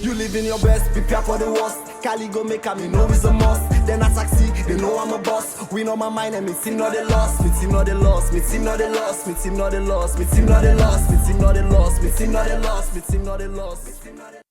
You live in your best, prepare for the worst. Cali go make me know it's a must. Then I taxi, they know I'm a boss. We know my mind and me team not the loss. Me team not the loss, me team not the loss, me team not the loss, me team not the loss, me team not the loss, me team not the loss, me team not the loss, me team not the.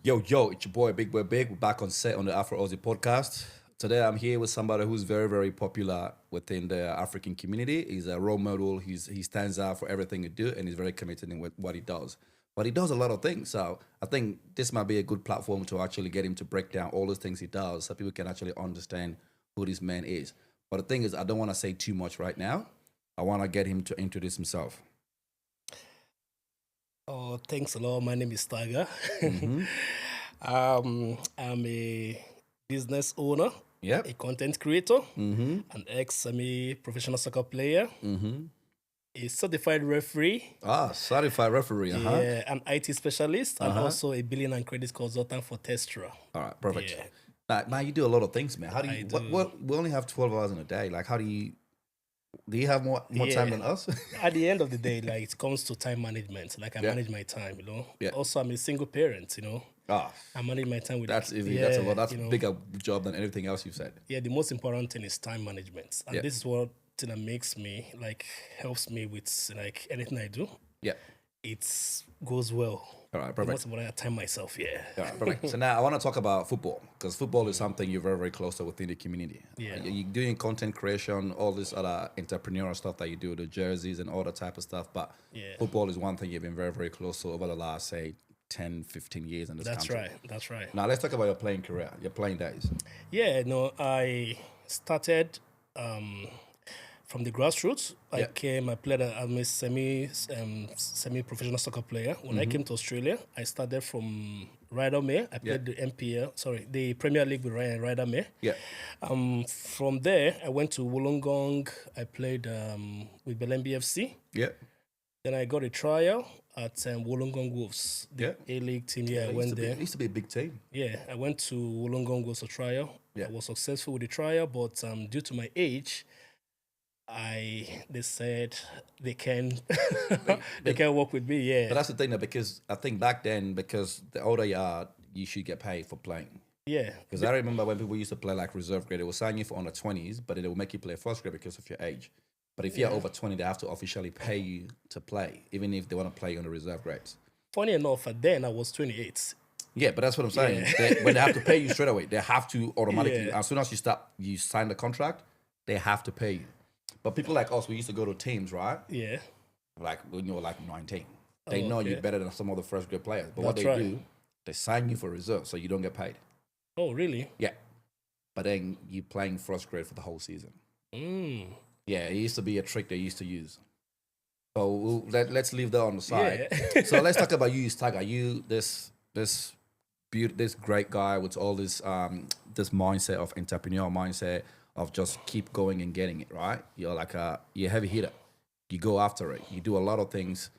Yo, it's your boy Big Boy Big. We're back on set on the afroaussiepodcast. Today I'm here with somebody who's very, very popular within the African community. He's a role model. He stands out for everything he do, and he's very committed in what he does. But he does a lot of things, so I think this might be a good platform to actually get him to break down all those things he does, so people can actually understand who this man is. But the thing is, I don't want to say too much right now. I want to get him to introduce himself. Oh, thanks a lot. My name is Stagger. Mm-hmm. I'm a business owner, Yep. a content creator, Mm-hmm. an ex-professional soccer player, Mm-hmm. a certified referee, Certified referee. yeah, an IT specialist, and Uh-huh. also a billing and credit consultant for Testra. All right, perfect. Yeah. Now, you do a lot of things, man. How do I you? do. What? We only have 12 hours in a day. Like, how do you? Do you have more Yeah. time than us? At the end of the day, like it comes to time management. Like I Yeah. manage my time, you know. Yeah. Also, I'm a single parent, you know. I manage my time with That's easy. Yeah, That's a lot. That's you a know. bigger job than anything else you've said. Yeah, the most important thing is time management, and Yeah. this is what thing that makes me helps me with like anything I do. Yeah. It goes well. All right, The perfect. most important, I time myself. Yeah. All right, perfect. So now I want to talk about football, because football is something you're very, very close to within the community. Yeah. You're doing content creation, all this other entrepreneurial stuff that you do, the jerseys and all that type of stuff. But Yeah. football is one thing you've been very, very close to over the last, say, 10, 15 years in this That's country. right. That's right. Now let's talk about your playing career, your playing days. Yeah. No, I started from the grassroots. Yeah. I played. I'm a semi-professional soccer player. When I came to Australia, I started from Ryder. I played the the Premier League with Ryder. Yeah. From there, I went to Wollongong. I played with Belém BFC. Yeah. Then I got a trial at Wollongong Wolves, the Yeah. A-League team. Yeah, I It went there. used to be a big team. Yeah, I went to Wollongong Wolves for trial. Yeah. I was successful with the trial, but due to my age, they said they can they can work with me. But Yeah, that's the thing, though, because I think back then, because the older you are, you should get paid for playing. yeah, Because I remember when people used to play like reserve grade, they will sign you for under 20s, but then they will make you play first grade because of your age. But if you're over 20, they have to officially pay you to play, even if they want to play you on the reserve grades. Funny enough, then I was 28. Yeah, but that's what I'm saying. When they have to pay you straight away, they have to automatically, Yeah. as soon as you sign the contract, they have to pay you. But people like us, we used to go to teams, right? Yeah, Like when you were like 19. They know okay. you're better than some of the first grade players. But what That's they right. do, they sign you for reserve, so you don't get paid. Oh, really? Yeah. But then you're playing first grade for the whole season. Yeah, it used to be a trick they used to use. So let's leave that on the side. Yeah. So let's talk about you, Stagger. You, this great guy with all this this mindset of entrepreneurial mindset of just keep going and getting it, right? You're like you're a heavy hitter. You go after it. You do a lot of things.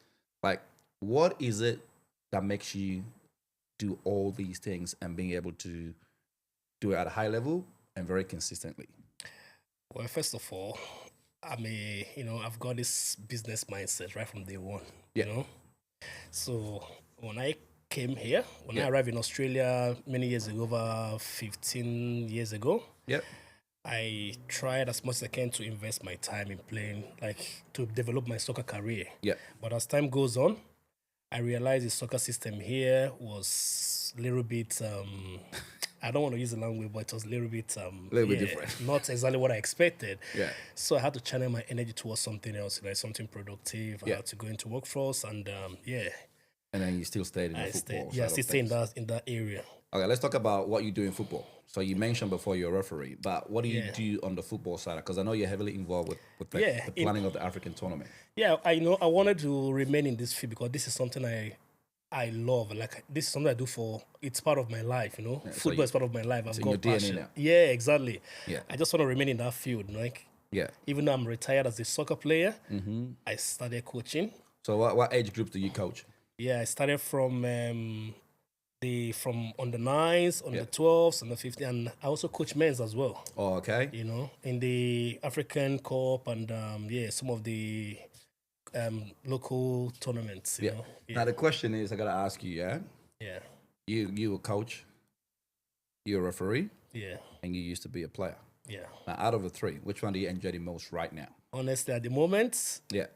Like, what is it that makes you do all these things and being able to do it at a high level and very consistently? Well, first of all, I've got this business mindset right from day one. Yeah. You know, so when I came here, when Yeah. I arrived in Australia many years ago, over 15 years ago, Yep. I tried as much as I can to invest my time in playing, like to develop my soccer career. Yeah. But as time goes on, I realized the soccer system here was a little bit. I don't want to use the language, but it was a little bit different. Not exactly what I expected. Yeah. So I had to channel my energy towards something else, like something productive. Yeah. I had to go into workforce, and And then you still stayed in the football. side of still stay things. in that area. Okay, let's talk about what you do in football. So you mentioned before you're a referee, but what do you Yeah. do on the football side? Because I know you're heavily involved with the, Yeah, the planning of the African tournament. Yeah, I wanted to remain in this field because this is something I love. Like this is something I do for. It's part of my life, you know. so Football is part of my life. I've in got your DNA passion. now. Yeah, exactly. Yeah. I just want to remain in that field. Like Yeah. even though I'm retired as a soccer player, I started coaching. So what age groups do you coach? Yeah, I started from on the 9s, on Yeah. the 12s, on the 15s, and I also coach men's as well. Oh, okay. You know, in the African Cup and some of the local tournaments. You know, Now the question is, I gotta ask you, yeah, yeah. You a coach, you're a referee, Yeah. and you used to be a player. Yeah. Now, out of the three, which one do you enjoy the most right now? Honestly, at the moment, Yeah.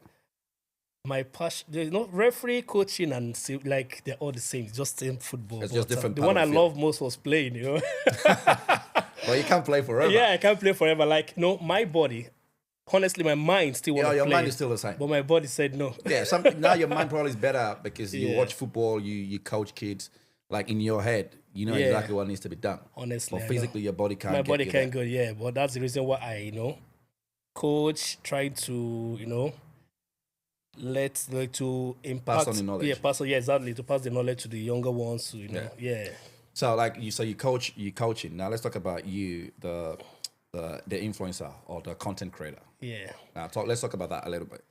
my passion, there's no referee, coaching, and like they're all the same. It's just same football. It's just different The part one of I the field. love most was playing. Well, you can't play forever. Yeah, I can't play forever. Like, my body, honestly, my mind still want to play. Your mind is still the same. But my body said no. Yeah, now your mind probably is better because you Yeah. watch football, you coach kids. Like in your head, you know Yeah. exactly what needs to be done. Honestly, But I physically, your body can't. my get body you can't there. go. Yeah, but that's the reason why I, coach, try to, to impact on the knowledge. Yeah, exactly, to pass the knowledge to the younger ones. Yeah. So like you coaching. Now let's talk about you, the influencer or the content creator. Yeah. Now let's talk about that a little bit.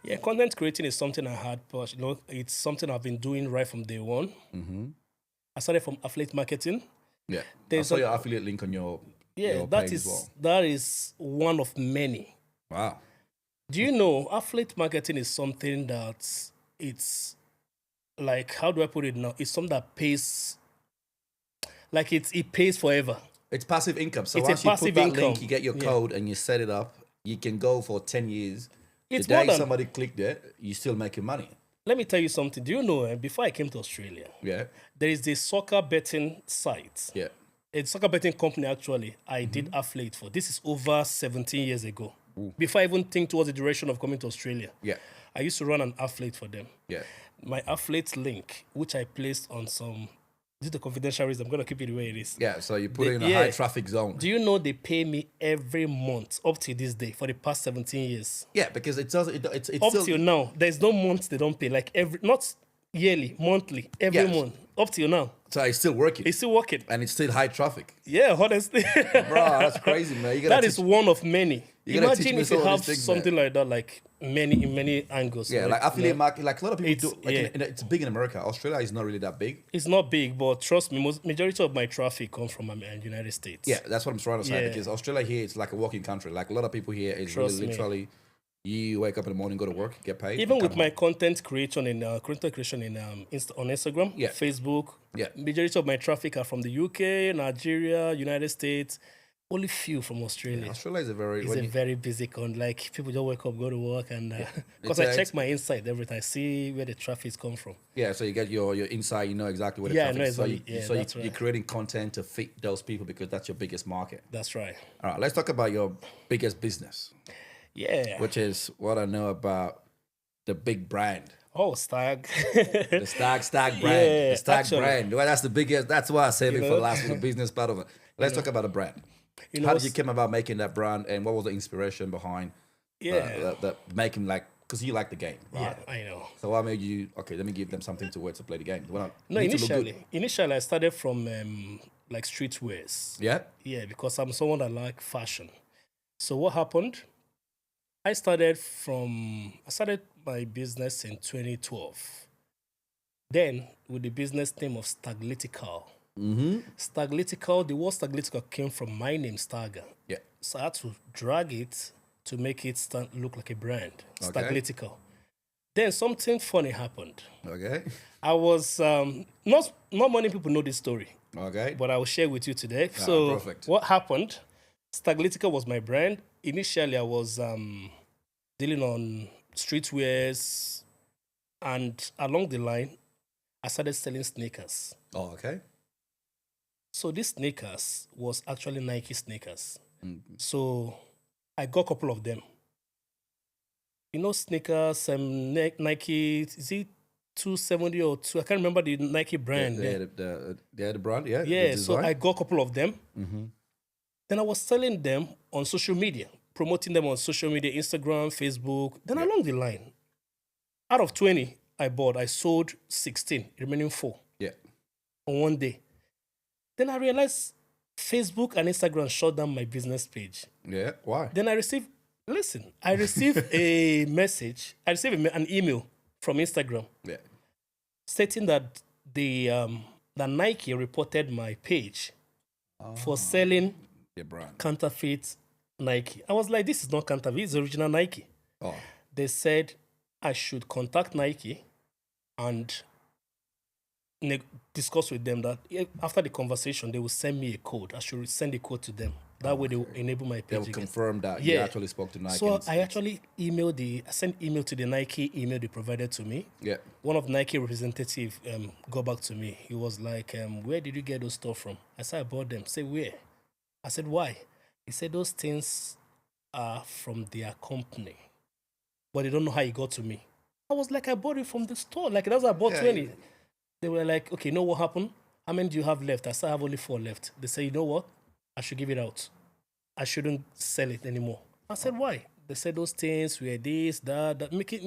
Yeah, content creating is something I had, but it's something I've been doing right from day one. Mm-hmm. I started from affiliate marketing. Yeah, I There's saw your affiliate link on your your page as well. that is one of many. Wow. Do you know affiliate marketing is something that it's like, how do I put it now? It's something that pays, like it pays forever. It's passive income. So It's once a you passive put that income. link, you get your code and you set it up, you can go for 10 years. It's the more day than- somebody clicked it, you're still making money. Let me tell you something. Do you know, before I came to Australia, Yeah. there is this soccer betting site. Yeah. It's a soccer betting company, actually. I did affiliate for. This is over 17 years ago. Before I even think towards the direction of coming to Australia. Yeah. I used to run an affiliate for them. Yeah. My affiliate link, which I placed on some, due to confidential reasons, I'm going to keep it the way it is. Yeah. So you put it in a yeah. high traffic zone. Do you know they pay me every month up to this day for the past 17 years? Yeah, because it's Up still, till now, there's no month they don't pay. Like not yearly, monthly, every Yes. month. Up till now, so it's still working. it's still working. and it's still high traffic. Yeah, honestly. Bro, that's crazy, man. You gotta That is teach- one of many. You gotta teach Imagine me if some you of have these things, something like that, like in many angles. Yeah, right? like affiliate market, like a lot of people It's- do. Like yeah. it's big in America. Australia is not really that big. It's not big, but trust me, majority of my traffic comes from United States. Yeah, that's what I'm trying to say. Yeah. Because Australia here, it's like a walking country. Like a lot of people here is really Trust me. literally, you wake up in the morning, go to work, get paid. Even come with home. my content creation on Instagram, Yeah. Facebook, Yeah. majority of my traffic are from the UK, Nigeria, United States. Only few from Australia. Australia is a very It's when a you- very busy con. Like people just wake up, go to work, and because It's I a- check my insight every time, I see where the traffic's come from. yeah. So you get your insight. You know exactly where the Yeah, I traffic know is. So, exactly. Yeah, that's you're right. creating content to fit those people because that's your biggest market. That's right. All right, let's talk about your biggest business, Yeah. which is what I know about the big brand. Oh, Stag. The Stag brand. Yeah, The Stag actually. brand. Well, that's the biggest. That's why I saved it for know? the last little business part of it. Let's talk about the brand. You know, How did you come about making that brand, and what was the inspiration behind Yeah. the making, like, because you like the game, right? Yeah, I know. So what made you, okay, let me give them something to wear to play the game. Well, No, you need to look good. initially I started from like streetwears. Yeah? Yeah, because I'm someone that like fashion. So what happened? I started my business in 2012. Then with the business name of Staglitical. Staglitical, the word Staglitical came from my name, Stagger. Yeah. So I had to drag it to make it look like a brand. Okay. Staglitical. Then something funny happened. Okay. I was not many people know this story, Okay. but I will share with you today. So perfect. what happened? Staglitica was my brand. Initially, I was dealing on streetwears, and along the line, I started selling sneakers. Oh, okay. So these sneakers was actually Nike sneakers. So I got a couple of them. You know, sneakers, Nike, is it 270 or 2? I can't remember the Nike brand. They had the brand, yeah? the Yeah, so design? I got a couple of them. Then I was selling them on social media, promoting them on social media, Instagram, Facebook. Then along the line, out of 20 I sold 16, remaining 4 Yeah. on one day. Then I realized Facebook and Instagram shut down my business page. Yeah. Why? Then I received a message, an email from Instagram Yeah. stating that that Nike reported my page for selling Your brand. counterfeit Nike. I was like, this is not counterfeit, it's original Nike. Oh. They said I should contact Nike and, along the line, I started selling them on social media, promoting them on social media, Instagram, Facebook. Then along the line, out of 20 I sold 16, remaining 4 on one day. Then I realized Facebook and Instagram shut down my business page. Then I received discuss with them that after the conversation, they will send me a code. I should send the code to them. That way, they will enable my They page will again. confirm that you actually spoke to Nike. So I actually I sent email to the Nike email they provided to me. Yeah. One of Nike representative got back to me. He was like, where did you get those stuff from? I said, I bought them. Say, where? I said, why? He said, those things are from their company, but they don't know how it got to me. I was like, I bought it from the store. Like, that's what I bought 20. They were like, okay, you know what happened? How many do you have left? I said, I have only 4 left. They say, you know what? I should give it out. I shouldn't sell it anymore. I said, why? They said those things were this, that, make it,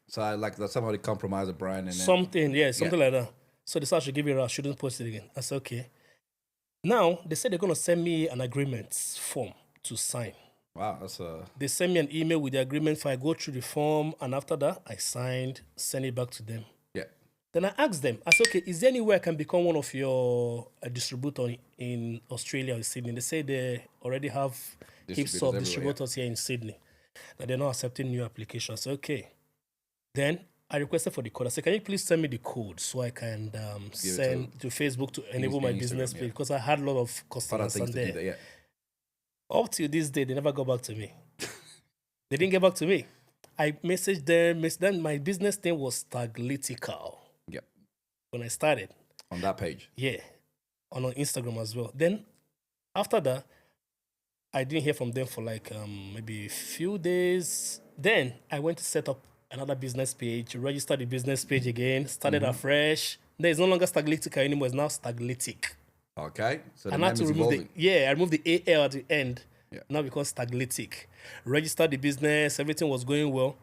So I like that somehow they compromise the brand and then, something like that. So they said I should give it out. I shouldn't post it again. I said, okay. Now, they said they're going to send me an agreement form to sign. wow, They sent me an email with the agreement. If I go through the form, and after that, I signed, send it back to them. yeah. Then I asked them, I said, okay, is there any way I can become one of your distributor in Australia or Sydney? They say they already have heaps of distributors here in Sydney, that they're not accepting new applications. So, okay. Then I requested for the code. I said, can you please send me the code so I can send to Facebook to enable my business page? Because I had a lot of customers on there. Up till this day, they never got back to me. They didn't get back to me. I messaged them. Then my business name was Staglitical. Yeah. When I started. On that page. Yeah. On Instagram as well. Then after that, I didn't hear from them for like maybe a few days. Then I went to set up another business page, register the business page again, started afresh. Then it's no longer Staglitica anymore. It's now Staglitic. Okay. So the And I had name to is remove evolving. I removed the AL at the end. Yeah. Now because Staglitic. Registered the business, everything was going well.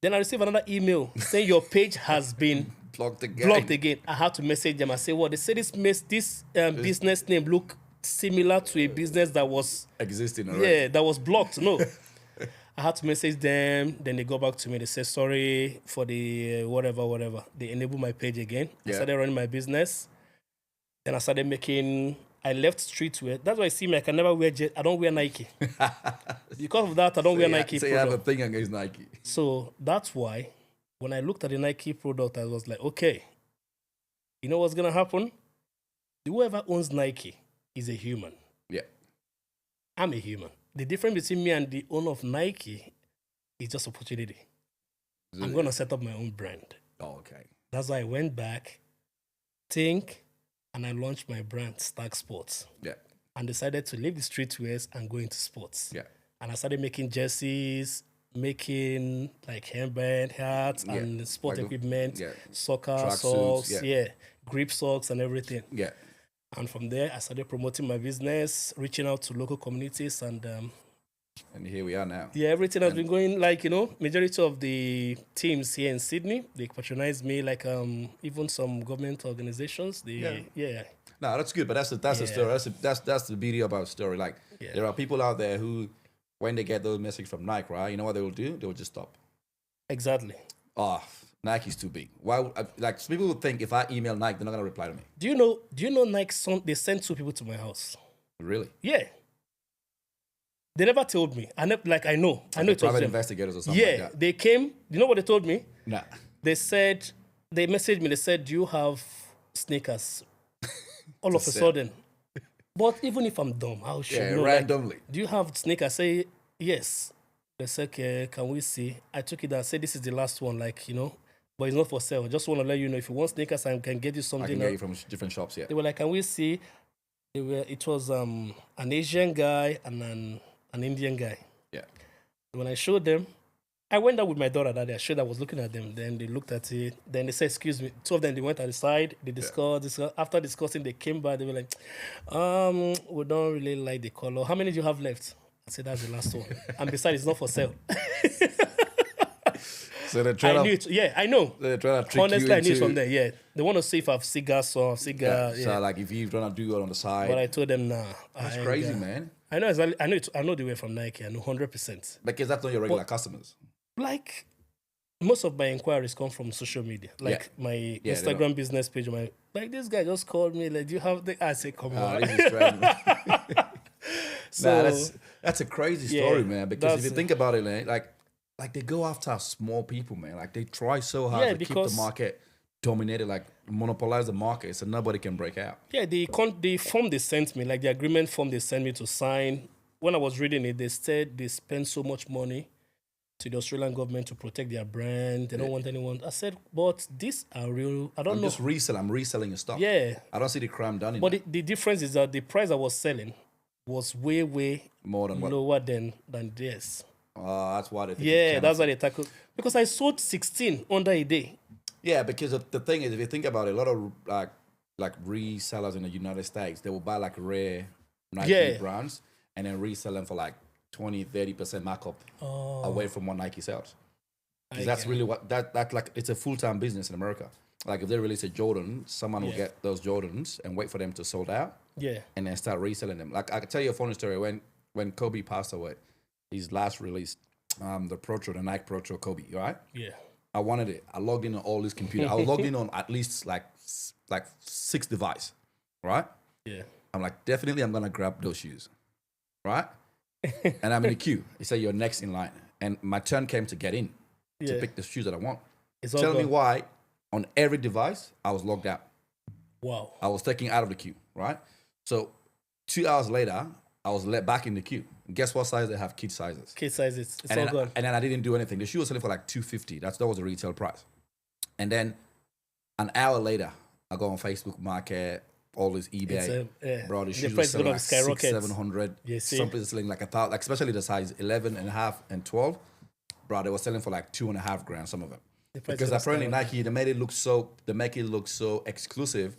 Then I received another email saying your page has been Blocked again. I had to message them. I say, well, they say this business name look similar to a business that was Existing already. that was blocked. No. I had to message them. Then they got back to me. They said, sorry for the whatever. They enabled my page again. I started running my business. Then I started I left streetwear. That's why you see me. I can never wear I don't wear Nike. Because of that, I don't wear Nike So you product. have a thing against Nike. So that's why when I looked at the Nike product, I was like, okay, you know what's going to happen? Whoever owns Nike is a human. Yeah. I'm a human. The difference between me and the owner of Nike is just opportunity. I'm going to set up my own brand. Oh, okay. That's why I went back, and I launched my brand, Stag Sports. Yeah. And decided to leave the streetwears and go into sports. Yeah. And I started making jerseys, making like hairband, hats, and sport equipment, soccer socks, grip socks and everything. Yeah. And from there, I started promoting my business, reaching out to local communities, and here we are now. yeah, everything has been going like, majority of the teams here in Sydney, they patronize me, like even some government organizations. No, that's good, but that's the story. That's the beauty about story. Like there are people out there who, when they get those messages from Nike, right? You know what they will do? They will just stop. Exactly. Oh, Nike's too big. Why? Like people would think if I email Nike, they're not gonna reply to me. Do you know Nike? They sent 2 people to my house. Really? Yeah. They never told me. I know it was private them. investigators or something like that. They came. You know what they told me? Nah. They messaged me. They said, do you have sneakers? All of a sudden. But even if I'm dumb, I should know. Randomly. Do you have sneakers? I say, yes. They said, okay, can we see? I took it and said, this is the last one, but it's not for sale. Just want to let you know, if you want sneakers, I can get you something. I can get you from different shops, yeah. They were like, can we see? It was an Asian guy and an Indian guy. Yeah. When I showed them, I went out with my daughter that day. I was looking at them. Then they looked at it. Then they said, excuse me. 2 of them, they went outside. They discussed. After discussing, they came back. They were like, we don't really like the color. How many do you have left? I said, that's the last one. And besides, it's not for sale. So they're trying I knew it. Yeah, I know. They're trying to trick Honestly, you I knew it into... from there, yeah. They want to see if I have cigars or cigar. So like if you're trying to do it on the side. But I told them, nah. That's crazy, man. I know exactly. I know they were from Nike. I know 100%. Because that's not your regular customers. Like, most of my inquiries come from social media. Like my Instagram business page. This guy just called me. Like, do you have the... I say, come on. This is strange. So that's a crazy story, man. Because if you think about it, like they go after small people, man. Like they try so hard to keep the market dominated, like monopolized the market, so nobody can break out. Yeah, the form they sent me, like the agreement form they sent me to sign, when I was reading it, they said they spend so much money to the Australian government to protect their brand. They don't want anyone. I said, but these are real. I don't know. I'm reselling your stuff. Yeah. I don't see the crime done in But that. the difference is that the price I was selling was way More than what? lower than this. That's why they think Yeah, that's why they tackle. Because I sold 16 under a day. Yeah, because the thing is, if you think about it, a lot of like resellers in the United States, they will buy like rare Nike brands and then resell them for like 20-30% markup away from what Nike sells. Because that's really what that like it's a full-time business in America. Like if they release a Jordan, someone will get those Jordans and wait for them to sold out. Yeah. And then start reselling them. Like I can tell you a funny story. When Kobe passed away, his last release, the Nike Pro Tro Kobe, right? Yeah. I wanted it. I logged in on all these computers. I was logged in on at least like 6 devices, right? Yeah. I'm like, definitely I'm gonna grab those shoes, right? And I'm in the queue. He said, you're next in line. And my turn came to get in to pick the shoes that I want. Tell me why on every device I was logged out. Wow. I was taken out of the queue, right? So 2 hours later, I was let back in the queue. And guess what size they have? Kid sizes. Kid sizes. It's And all then, gone. and then I didn't do anything. The shoe was selling for like $250. That was the retail price. And then an hour later, I go on Facebook Market, all this eBay. Bro, the shoes were selling like $600-700. Some places selling like $1,000, like especially the size 11 and a half and 12. Bro, they were selling for like $2.5 some of them. Because apparently Nike, they make it look so exclusive.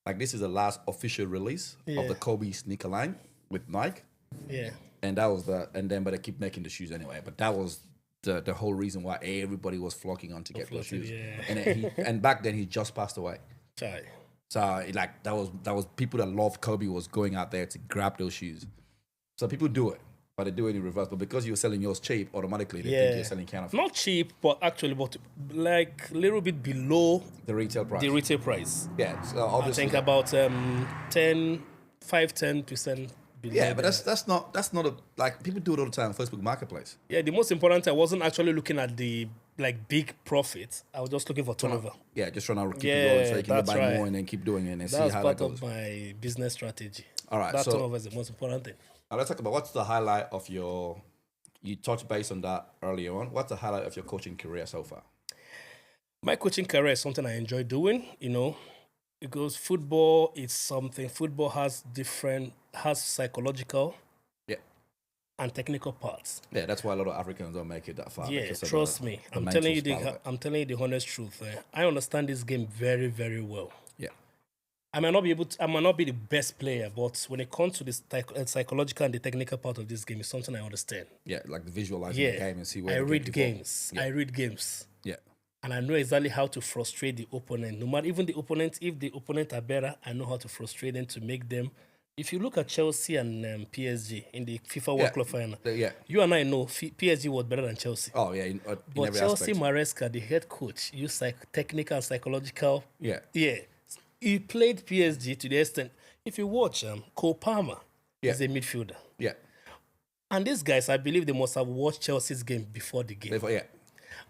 Like this is the last official release of the Kobe sneaker line with Nike. Yeah. And that was but they keep making the shoes anyway. But that was the whole reason why everybody was flocking on to get those shoes. Yeah. And back then he just passed away. Chai. So like that was people that loved Kobe was going out there to grab those shoes. So people do it, but they do it in reverse. But because you're selling yours cheap, automatically they think you're selling counterfeit. Not cheap, but like a little bit below the retail price. Yeah. So obviously I think about 5-10% below. Yeah, but that's not like people do it all the time on Facebook Marketplace. Yeah, the most important thing, I wasn't actually looking at the like big profit. I was just looking for turnover. Yeah, just trying to keep it going so you can buy more and then keep doing it and see how that goes. That's part of my business strategy. All right, that turnover is the most important thing. Now let's talk about what's the highlight of you touched base on that earlier on. What's the highlight of your coaching career so far? My coaching career is something I enjoy doing, because football is something, football has psychological and technical parts. Yeah, that's why a lot of Africans don't make it that far. Yeah, trust me. I'm telling you the honest truth. I understand this game very, very well. Yeah. I might not be the best player, but when it comes to the psychological and the technical part of this game, it's something I understand. Yeah, like visualizing the game and see where I read games. Yeah. And I know exactly how to frustrate the opponent. No matter even the opponent, if the opponent are better, I know how to frustrate them to make them. If you look at Chelsea and PSG in the FIFA World Cup final, you and I know PSG was better than Chelsea. Oh, yeah. But Chelsea, Maresca, the head coach, used technical and psychological. Yeah. Yeah. He played PSG to the extent. If you watch, Cole Palmer is a midfielder. Yeah. And these guys, I believe they must have watched Chelsea's game before the game.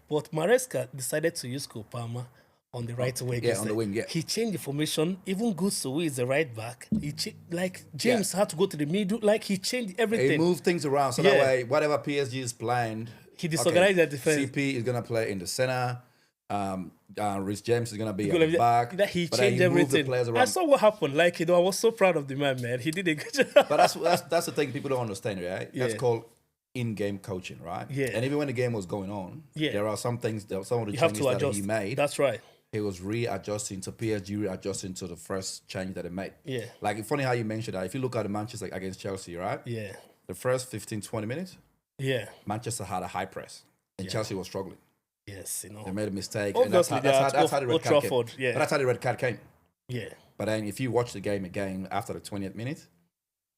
But Maresca decided to use Cole Palmer on the right wing. Yeah, on the wing, He changed the formation. Even Gusto, who is the right back, James had to go to the middle. Like, he changed everything. He moved things around. So that way, whatever PSG is planned, he disorganized their defense. CP is going to play in the center. Rhys James is going to be at the back. He changed everything. I saw what happened. I was so proud of the man. He did a good job. But that's the thing people don't understand, right? That's called in-game coaching, right? Yeah. And even when the game was going on, there are some things, some of the changes that he made. That's right. He was readjusting to PSG, readjusting to the first change that he made. Yeah. Like, it's funny how you mentioned that. If you look at the Manchester against Chelsea, right? Yeah. The first 15-20 minutes, Manchester had a high press, and Chelsea was struggling. Yes, They made a mistake. Obviously, and that's how the red card came. Yeah. But that's how the red card came. Yeah. But then if you watch the game again after the 20th minute,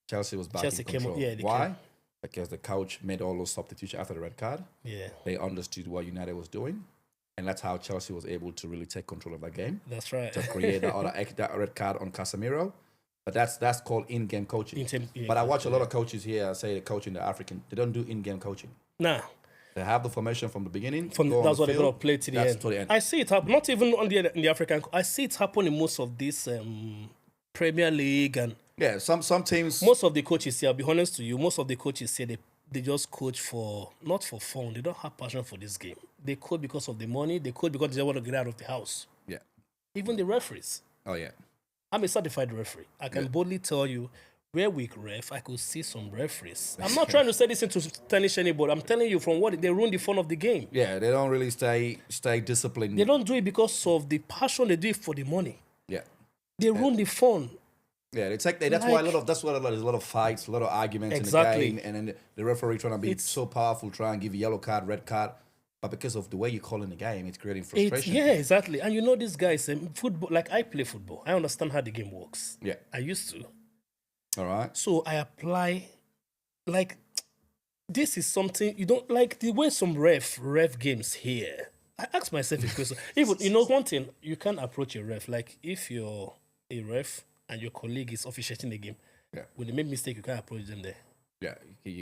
Chelsea was back in control. Why? Because the coach made all those substitutions after the red card. Yeah. They understood what United was doing. And that's how Chelsea was able to really take control of that game. That's right. To create that red card on Casemiro. But that's called in-game coaching. But I watch a lot of coaches here say the coaching the African, they don't do in-game coaching. Nah. They have the formation from the beginning. That's what they're going to play to the end. To the end. I see it happen, not even on in the African. I see it happen in most of this Premier League and Yeah, some teams. most of the coaches here. I'll be honest to you. Most of the coaches here, they just coach not for fun. They don't have passion for this game. They coach because of the money. They coach because they want to get out of the house. Yeah. Even the referees. Oh yeah. I'm a certified referee. I can boldly tell you, where we ref, I could see some referees. I'm not trying to say this into tarnish anybody. I'm telling you from what they ruin the fun of the game. Yeah, they don't really stay disciplined. They don't do it because of the passion. They do it for the money. Yeah. They ruin the fun. Yeah, it's like that's why there's a lot of fights, a lot of arguments in the game, and then the referee trying to be so powerful, try and give yellow card, red card, but because of the way you call in the game, it's creating frustration. Yeah, exactly. And you know, these guys, football. Like I play football, I understand how the game works. Yeah, I used to. All right. So I apply, like, this is something you don't like the way some ref games here. I ask myself a question. Even one thing, you can't approach a ref. Like if you're a ref and your colleague is officiating the game, when they make mistake, you can't approach them there. Yeah,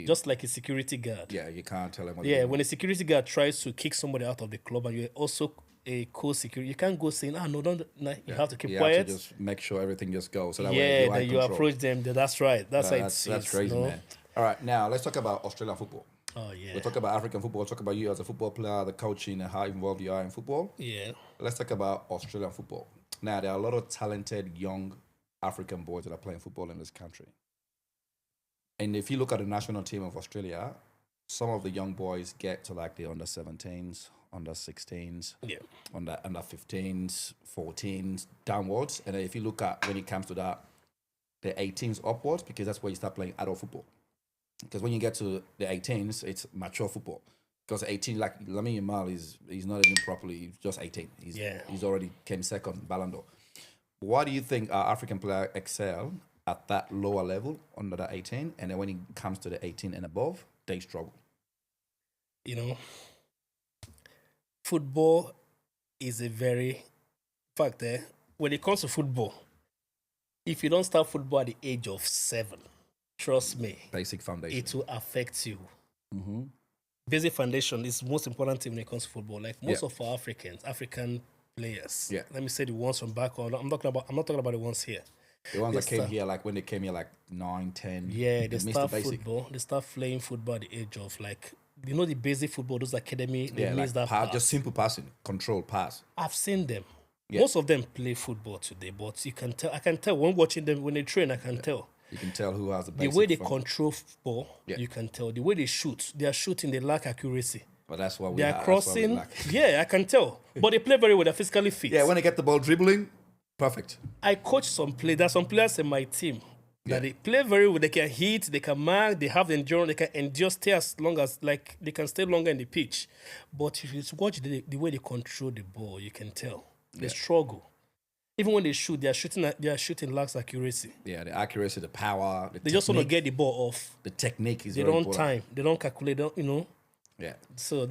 just like a security guard. Yeah, you can't tell them. When a security guard tries to kick somebody out of the club and you're also a co-security, you can't go saying, no, don't. No, you have to keep quiet. Have to just make sure everything just goes. So that way then you approach them. That's right. That's crazy, man. All right, now let's talk about Australian football. Oh yeah. We'll talk about African football. We'll talk about you as a football player, the coaching, and how involved you are in football. Yeah. Let's talk about Australian football. Now there are a lot of talented young African boys that are playing football in this country. And if you look at the national team of Australia, some of the young boys get to like the under 17s, under 16s, under 15s, 14s, downwards. And then if you look at when it comes to that, the 18s upwards, because that's where you start playing adult football. Because when you get to the 18s, it's mature football. Because 18, like Lamine Yamal, he's not even properly, he's just 18. He's already came second, Ballon d'Or. Why do you think our African players excel at that lower level, under the 18, and then when it comes to the 18 and above, they struggle? Football is a very fact there. When it comes to football, if you don't start football at the age of 7, trust me, basic foundation, it will affect you. Mm-hmm. Basic foundation is the most important thing when it comes to football. Like most of our African players. Yeah. Let me say the ones from back home. I'm not talking about the ones here. The ones that came here, like when they came here, like 9, 10. Yeah, they start football. They start playing football at the age of like, the basic football, those academy. They miss that pass. Just simple passing, controlled pass. I've seen them. Yeah. Most of them play football today, but you can tell. I can tell when watching them when they train. I can tell. You can tell who has the basic. The way they control football, you can tell. The way they shoot, they are shooting. They lack accuracy. But that's what they are crossing. I can tell. But they play very well. They're physically fit. Yeah, when they get the ball dribbling, perfect. I coach some play. There are some players in my team that they play very well. They can hit. They can mark. They have the endurance. They can endure, stay as long as they can stay longer in the pitch. But if you watch the way they control the ball, you can tell they struggle. Even when they shoot, they are shooting lacks accuracy. Yeah, the accuracy, the power. They just want to get the ball off. The technique is. They very don't important. time. They don't calculate. Yeah. So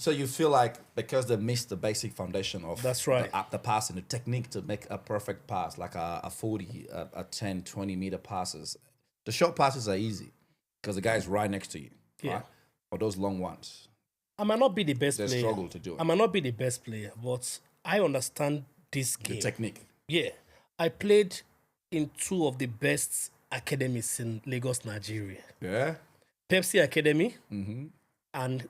you feel like because they missed the basic foundation of the passing, the technique to make a perfect pass, like a 40, a 10, 20 meter passes. The short passes are easy because the guy is right next to you. Yeah. Right? Or those long ones. I might not be the best player. They struggle to do it. I might not be the best player, but I understand this game. The technique. Yeah. I played in 2 of the best academies in Lagos, Nigeria. Yeah. Pepsi Academy. Mm-hmm. And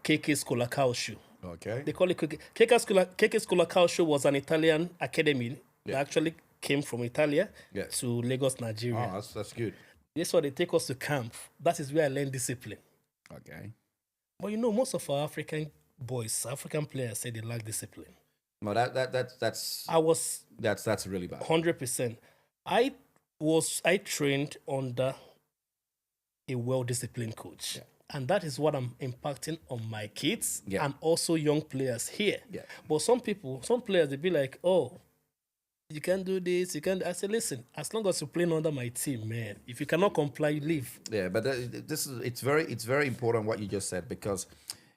KK Schola Calcio. Okay. They call it KK Schola Calcio was an Italian academy that actually came from Italy to Lagos, Nigeria. Oh, that's good. That's why they take us to camp. That is where I learned discipline. Okay. But most of our African players say they lack discipline. No, that's really bad. 100%. I trained under a well-disciplined coach. Yeah. And that is what I'm impacting on my kids and also young players here. Yeah. But some players, they be like, oh, you can't do this, you can't. I say, listen, as long as you're playing under my team, man, if you cannot comply, you leave. Yeah, but it's very important what you just said, because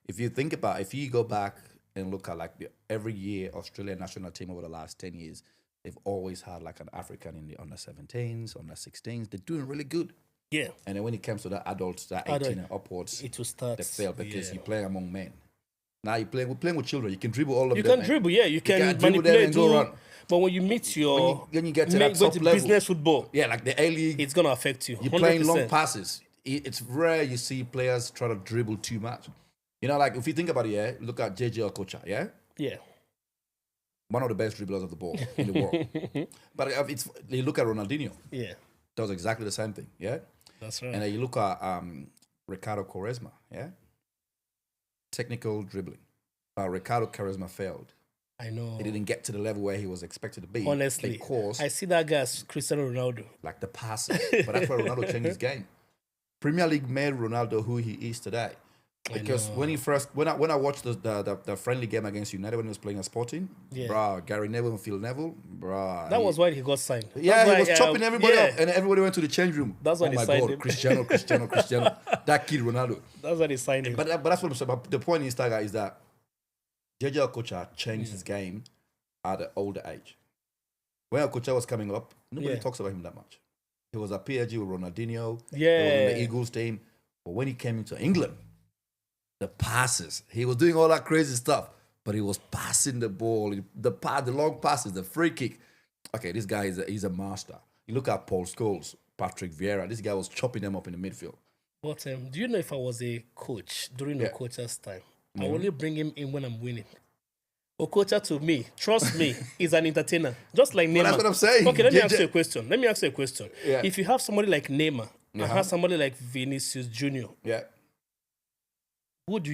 if you go back and look at every year Australian national team over the last 10 years, they've always had like an African in the under 17s, under 16s. They're doing really good. Yeah. And then when it comes to the adults, that 18 and upwards, It will start. they fail because yeah. you're playing among men. Now we're playing with children. You can dribble all of You them. can dribble, yeah. You can dribble them manipulate and go too. run. But when you meet your When you get to that top level, business football, yeah, like the A-League, it's gonna affect you. you're 100%. playing long passes. It's rare you see players try to dribble too much. You know, like if you think about it, yeah, look at JJ Okocha, yeah? Yeah. One of the best dribblers of the ball in the world. But you look at Ronaldinho, Yeah. does exactly the same thing, yeah? That's right. And then you look at Ricardo Quaresma, yeah? Technical dribbling. But Ricardo Quaresma failed. I know. He didn't get to the level where he was expected to be. Honestly, because I see that guy as Cristiano Ronaldo. like the passes. But that's why Ronaldo changed his game. Premier League made Ronaldo who he is today. Because when I watched the friendly game against United when he was playing at Sporting, Gary Neville and Phil Neville, that was why he got signed. Yeah, he was chopping everybody up, and everybody went to the change room. That's why they signed him. Cristiano, that kid Ronaldo. That's why they signed him. But that's what I'm saying. But the point is, Stagger, is that JJ Okocha changed his game at an older age. When Okocha was coming up, nobody talks about him that much. He was at PSG with Ronaldinho. Yeah. He was in the Eagles team. But when he came into England, the passes, he was doing all that crazy stuff, but he was passing the ball, the long passes, the free kick. Okay, this guy he's a master. You look at Paul Scholes, Patrick Vieira. This guy was chopping them up in the midfield. But do you know if I was a coach during Okocha's time, I will only bring him in when I'm winning. Okocha to me, trust me, is an entertainer. Just like Neymar. Well, that's what I'm saying. Okay, let me ask you a question. Yeah. If you have somebody like Neymar and have somebody like Vinicius Jr., Yeah. who would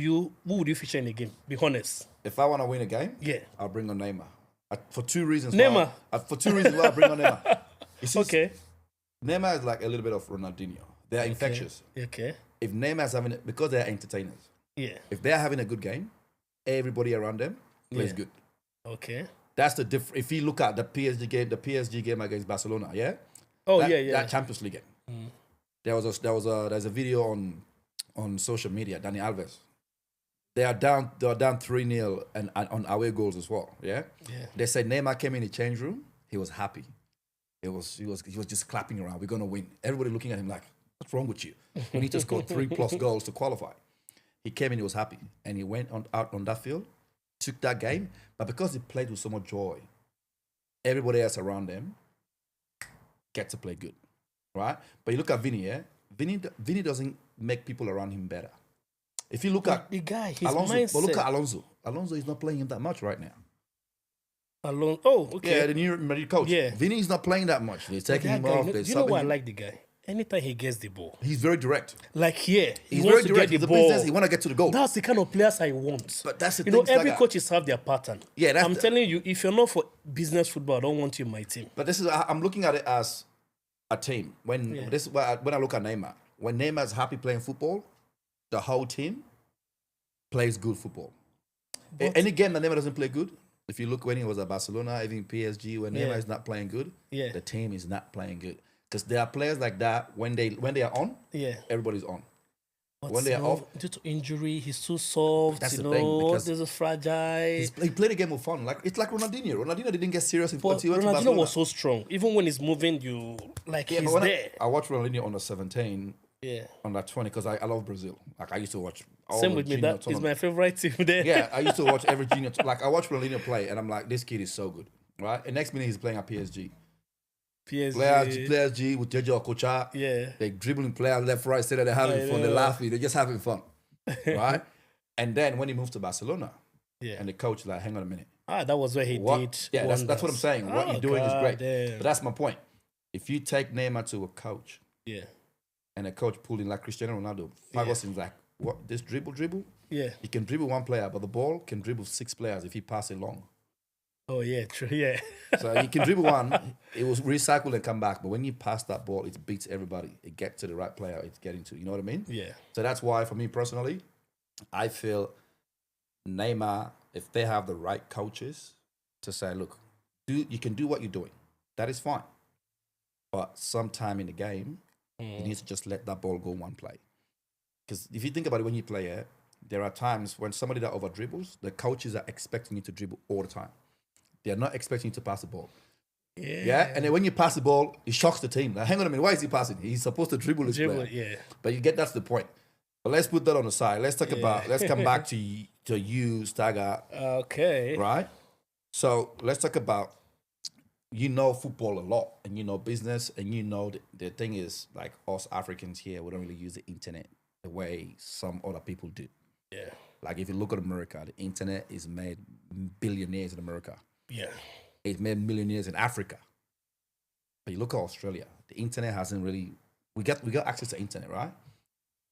you feature in the game? Be honest. If I want to win a game, Yeah. I'll bring on Neymar. For two reasons. Neymar? For two reasons why I'll bring on Neymar. You see, Okay. Neymar is like a little bit of Ronaldinho. They're infectious. Okay. If Neymar's having it, because they're entertainers, Yeah. if they're having a good game, everybody around them plays good. Okay. That's the difference. If you look at the PSG game against Barcelona, yeah? Oh, That- yeah. That Champions League game. There's a video on social media, Dani Alves. They are down 3-0 and on away goals as well. Yeah? Yeah. They said Neymar came in the change room, he was happy. He was just clapping around. We're gonna win. Everybody looking at him like, what's wrong with you? We need to score 3+ goals to qualify. He came in, he was happy. And he went out on that field, took that game, but because he played with so much joy, everybody else around them get to play good. Right? But you look at Vinny, yeah? Vinny doesn't make people around him better. If you look at the guy, his Alonso, mindset. but look at Alonso. Alonso is not playing him that much right now. Oh, okay. Yeah, the new Madrid coach. Yeah. Vinny is not playing that much. They're taking him That guy, off. you They're know why I subbing him. like the guy? Anytime he gets the ball, He's very direct. like here, he He's wants very to direct. get He's the a ball. business. He want to get to the goal. That's the kind of players I want. But that's the you thing, know, every Stagger. coaches have their pattern. Yeah, that's I'm the- telling you, if you're not for business football, I don't want you in my team. But I'm looking at it as a team. When I look at Neymar, when Neymar's happy playing football, the whole team plays good football. Any game that Neymar doesn't play good, if you look when he was at Barcelona, even PSG, when Neymar is not playing good, the team is not playing good. Because there are players like that, when they are on, everybody's on. But when they are off, due to injury, he's too soft. That's you the know, thing, because this is fragile. he played the game with fun. It's like Ronaldinho. Ronaldinho didn't get serious until But he went to Ronaldinho Barcelona. was so strong. Even when he's moving, you like Yeah, he's but when there. I watched Ronaldinho under 17, Yeah. under 20, because I love Brazil. Like I used to watch all Same the with me. junior That is tournament. my favorite team there. Yeah, I used to watch every junior. Like I watched Ronaldinho play, and I'm like, this kid is so good, right? And next minute he's playing at PSG. PSG. PSG with JJ Okocha. Yeah. They dribbling players left, right, center. They're having fun. They're laughing. They're just having fun, right? And then when he moved to Barcelona, and the coach is like, hang on a minute. That was where he did. Yeah, that's what I'm saying. What you're doing is great. Damn. But that's my point. If you take Neymar to a coach, Yeah. and a coach pulled in like Cristiano Ronaldo, Ferguson's like, what? This dribble? Yeah. He can dribble one player, but the ball can dribble 6 players if he passes it long. Oh yeah, true. Yeah. So you can dribble one, it will recycle and come back. But when you pass that ball, it beats everybody. It gets to the right player it's getting to. You know what I mean? Yeah. So that's why, for me personally, I feel Neymar, if they have the right coaches to say, look, you can do what you're doing. That is fine. But sometime in the game, you need to just let that ball go one play. Because if you think about it, when you play, there are times when somebody that over dribbles, the coaches are expecting you to dribble all the time. They're not expecting you to pass the ball. Yeah. And then when you pass the ball, it shocks the team. Like, hang on a minute, why is he passing? He's supposed to dribble his player. Yeah. But you get that's the point. But let's put that on the side. Let's come back to you, Stagger. Okay. Right? So let's talk about, you know, football a lot, and you know business, and you know the thing is, like, us Africans here, we don't really use the internet the way some other people do. Yeah. Like, if you look at America, the internet is made billionaires in America. Yeah. It's made millionaires in Africa. But you look at Australia, the internet hasn't really, we got access to internet, right?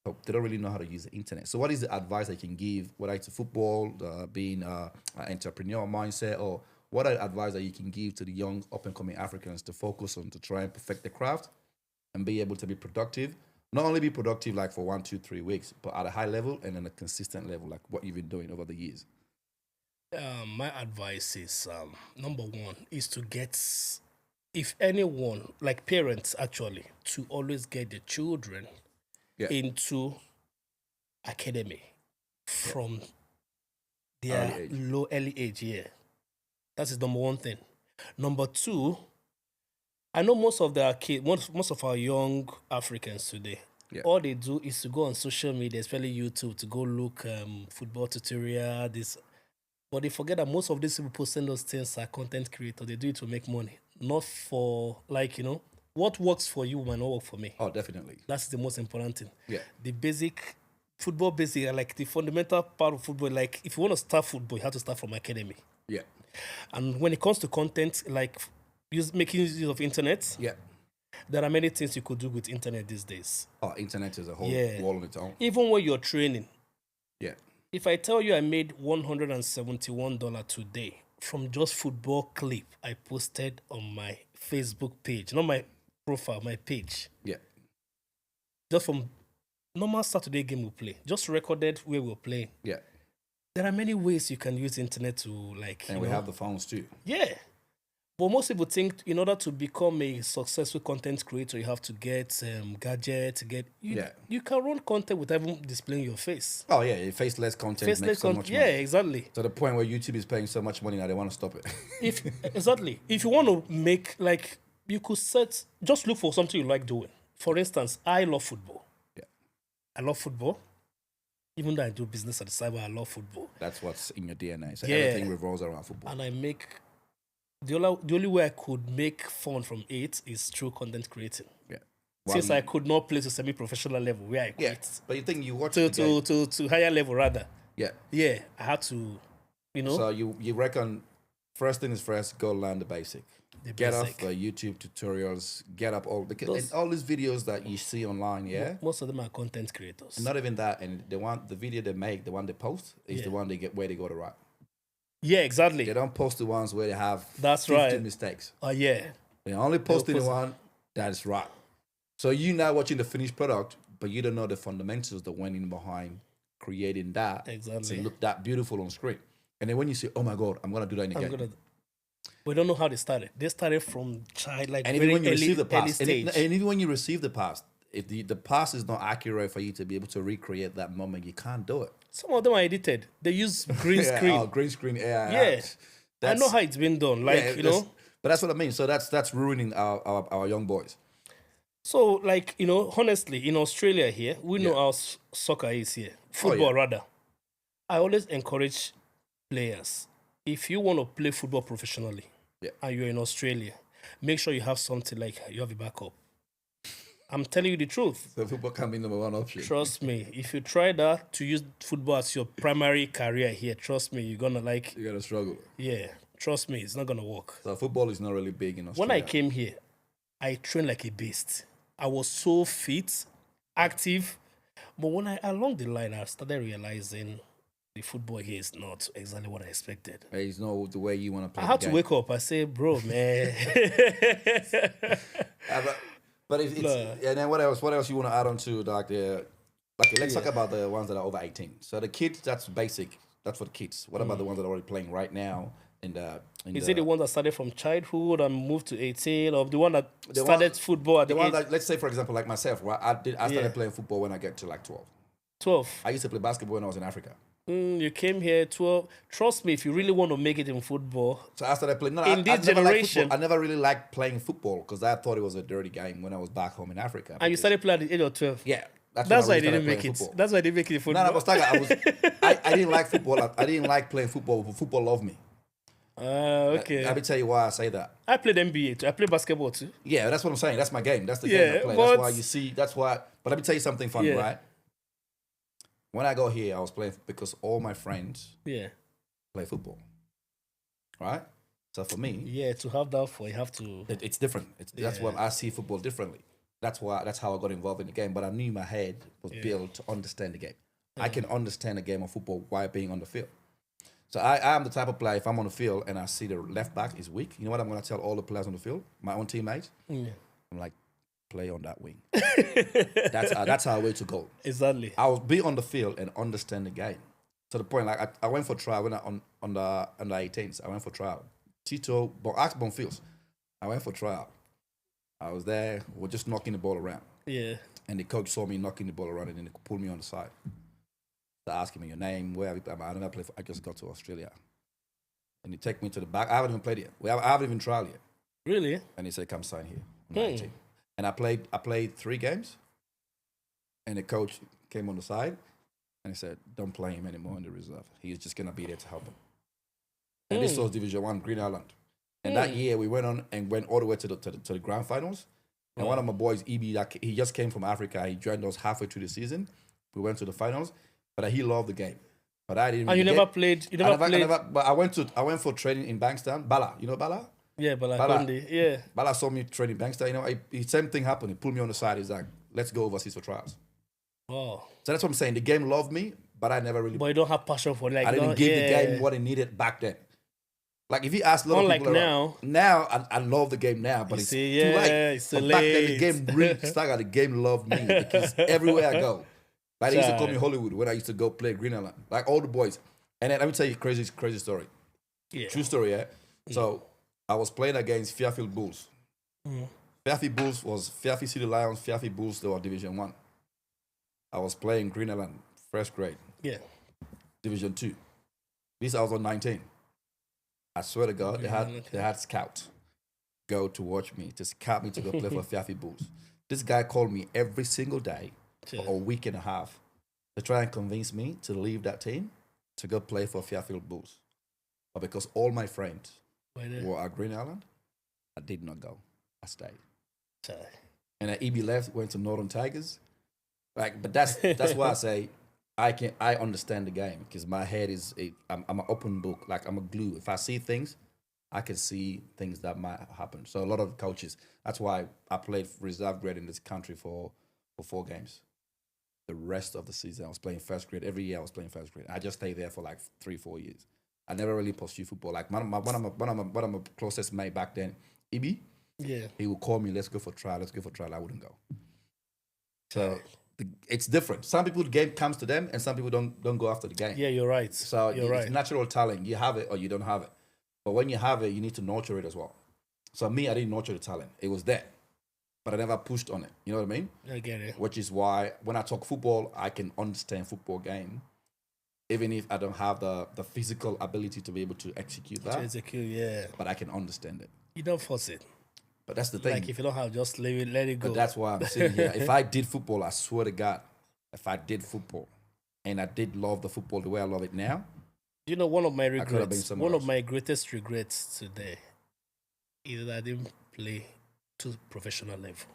But they don't really know how to use the internet. So what is the advice I can give, whether it's football, being an entrepreneurial mindset, or what are the advice that you can give to the young up-and-coming Africans to focus on, to try and perfect the craft and be able to be productive? Not only be productive like for 1, 2, 3 weeks, but at a high level and on a consistent level, like what you've been doing over the years. My advice is, number one, is to get, if anyone, like parents actually, to always get their children into academy from their early age. Yeah, that is number one thing. Number two, I know most of the kids, most of our young Africans today, all they do is to go on social media, especially YouTube, to go look football tutorial, this. But they forget that most of these people posting those things are content creators. They do it to make money, not for, like, you know, what works for you might not work for me. Oh, definitely. That's the most important thing. Yeah. The basic, football basic, like the fundamental part of football, like if you want to start football, you have to start from academy. Yeah. And when it comes to content, like making use of internet, there are many things you could do with internet these days. Oh, internet is a whole wall on its own. Even when you're training. Yeah. If I tell you I made $171 today from just football clip I posted on my Facebook page, not my profile, my page. Yeah. Just from normal Saturday game we play, just recorded where we're playing. Yeah. There are many ways you can use internet to, like, and we have the phones too. Yeah. But most people think in order to become a successful content creator, you have to get gadgets, you can run content without even displaying your face. Oh yeah, faceless content makes so much money. Yeah, exactly. To the point where YouTube is paying so much money now they want to stop it. If you want to make, like, you could just look for something you like doing. For instance, I love football. Yeah. I love football. Even though I do business at the side, but I love football. That's what's in your DNA. So everything revolves around football. And I make the only way I could make fun from it is through content creating. Yeah. Since I could not play to semi-professional level where I quit. Yeah. But you think you watch to higher level rather. Yeah. Yeah. I had to, you know. So you reckon first thing is first, go learn the basic. Get off YouTube tutorials, get up all these videos that you see online, most of them are content creators. And not even that, and the video they make, the one they post is the one they get where they go to right. Yeah, exactly. They don't post the ones where they have 50 mistakes. Oh yeah. They only posting the one that is right. So you now watching the finished product, but you don't know the fundamentals that went in behind creating that to look that beautiful on screen. And then when you say, "Oh my God, I'm gonna do that in again." We don't know how they started. They started from child, like, and even when you receive the early pass, stage. and even when you receive the pass, if the pass is not accurate for you to be able to recreate that moment, you can't do it. Some of them are edited. They use green screen. Oh, green screen. Yeah. I know how it's been done. Like, you know. But that's what I mean. So that's ruining our young boys. So, like, you know, honestly, in Australia here, we know how soccer is here. Football, rather. I always encourage players, if you want to play football professionally and you're in Australia, make sure you have something like you have a backup. I'm telling you the truth. So football can be number one option. Trust me. If you try that to use football as your primary career here, trust me, you're going to struggle. Yeah. Trust me, it's not going to work. So football is not really big in Australia. When I came here, I trained like a beast. I was so fit, active. But when along the line, I started realizing the football here is not exactly what I expected. It's not the way you want to play. I had to wake up. I say, bro, man. But it's and then what else? What else you want to add on to let's talk about the ones that are over 18. So the kids, that's basic. That's for the kids. What about the ones that are already playing right now? Is it the one that started from childhood and moved to 18, or the one that started football at the one that, let's say for example, like myself, right? I started playing football when I get to like 12. 12. I used to play basketball when I was in Africa. You came here 12. Trust me, if you really want to make it in football, So I started playing. No, In this I never liked generation- football. I never really liked playing football because I thought it was a dirty game when I was back home in Africa. and you because- started playing at the age of 12. Yeah, That's when why I really didn't started make playing it. football. That's why I didn't make it in football. No, but Stagger, I didn't like football. I didn't like playing football, but football loved me. Okay. Let me tell you why I say that. I played NBA too. I played basketball too. Yeah, that's what I'm saying. That's my game. That's the Yeah, game I play. but- That's why you see. That's why. But let me tell you something funny, Yeah. right? When I got here, I was playing because all my friends Yeah. play football, right? So for me, Yeah, to have that for you have to. it's different. That's why I see football differently. That's how I got involved in the game. But I knew my head was built to understand the game. I can understand the game of football while being on the field. So I am the type of player, if I'm on the field and I see the left back is weak, you know what I'm going to tell all the players on the field, my own teammates? Yeah. I'm like, play on that wing. That's our way to go. Exactly. I will be on the field and understand the game. To the point, like I went for trial when on the under 18s. I went for trial. Tito, ask Bonfields. I went for trial. I was there. We're just knocking the ball around, Yeah. and the coach saw me knocking the ball around, and then he pulled me on the side. They're asking me your name, where have you played? I never played. I just got to Australia, and he take me to the back. I haven't even played yet. I haven't even tried yet. Really? And he said, "Come sign here." On the 18. And I played 3 games, and the coach came on the side, and he said, "Don't play him anymore in the reserve. He's just gonna be there to help him." And this was Division 1, Green Island. And that year we went all the way to the grand finals. And one of my boys, EB, he just came from Africa. He joined us halfway through the season. We went to the finals, but he loved the game. But I didn't. And you never played. You never played. But I went for training in Bankstown. Bala, you know Bala? Yeah, but like Bala. Kondi, yeah. Bala saw me training Bankstown. You know, same thing happened. He pulled me on the side. He's like, "Let's go overseas for trials." Wow. So that's what I'm saying. The game loved me, but I never really. But you don't have passion for like. I didn't give the game what it needed back then. Like if you ask a lot Unlike of people around, now I love the game now, but it's see, too yeah, late. it's But too back then the late. game really Stagger, the game loved me because everywhere I go, like they used to call me Child. Hollywood when I used to go play Green Island, like all the boys. And then let me tell you a crazy story. Yeah. True story, yeah. So I was playing against Fairfield Bulls. Fairfield Bulls was Fairfield City Lions, Fairfield Bulls, they were Division 1. I was playing Green Island, first grade, Yeah. Division 2. This I was on 19. I swear to God, they had scouts go to watch me, to scout me to go play for Fairfield Bulls. This guy called me every single day for a week and a half to try and convince me to leave that team to go play for Fairfield Bulls. But because all my friends were at Green Island, I did not go. I stayed. Child. And then EB left, went to Northern Tigers. Like, but that's why I say I understand the game because my head is I'm an open book. Like I'm a glue. If I see things, I can see things that might happen. So a lot of coaches. That's why I played reserve grade in this country for 4 games. The rest of the season, I was playing first grade. Every year, I was playing first grade. I just stayed there for like 3-4 years. I never really pursued football. Like one of my closest mate back then, EB. Yeah. He would call me, let's go for trial. I wouldn't go. So it's different. Some people, the game comes to them, and some people don't go after the game. Yeah, you're right. So you're it's right. natural talent. You have it or you don't have it. But when you have it, you need to nurture it as well. So me, I didn't nurture the talent. It was there. But I never pushed on it. You know what I mean? I get it. Which is why when I talk football, I can understand football game. Even if I don't have the physical ability to be able to execute that. Execute, yeah. But I can understand it. You don't force it. But that's the thing. Like if you don't have, just leave it, let it go. But that's why I'm sitting here. If I did football, I swear to God, if I did football and I did love the football the way I love it now, You know, one of my could have been regrets, somewhere one of else. my greatest regrets today is that I didn't play to professional level.